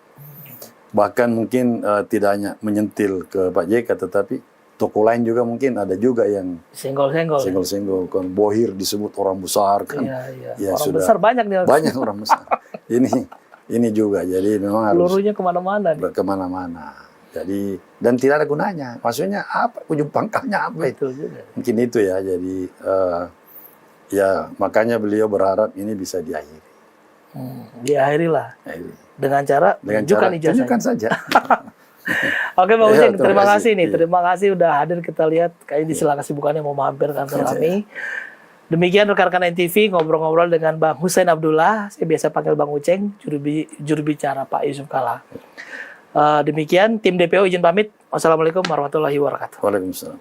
Bahkan mungkin tidak hanya menyentil ke Pak JK, tetapi toko lain juga mungkin ada juga yang senggol-senggol. Kan Bohir disebut orang besar kan. Iya. Ya, orang sudah besar banyak nih. Banyak orang besar. Ini juga, jadi memang harus pelurunya kemana-mana. Kemana-mana. Jadi dan tidak ada gunanya. Maksudnya apa? Ujung pangkalnya apa itu? Juga. Mungkin itu ya. Jadi ya makanya beliau berharap ini bisa diakhiri. Diakhiri lah. Dengan cara tunjukkan ijazahnya. Tunjukkan saja. Oke, Bang Uceng, terima kasih nih. Terima kasih udah hadir, kita lihat kayaknya di sela kesibukannya mau mampir kantor kami. Demikian rekan-rekan NTV ngobrol-ngobrol dengan Bang Hussein Abdullah. Saya biasa panggil Bang Uceng, juru bicara Pak Yusuf Kalla. Demikian tim DPO izin pamit. Wassalamualaikum warahmatullahi wabarakatuh. Waalaikumsalam.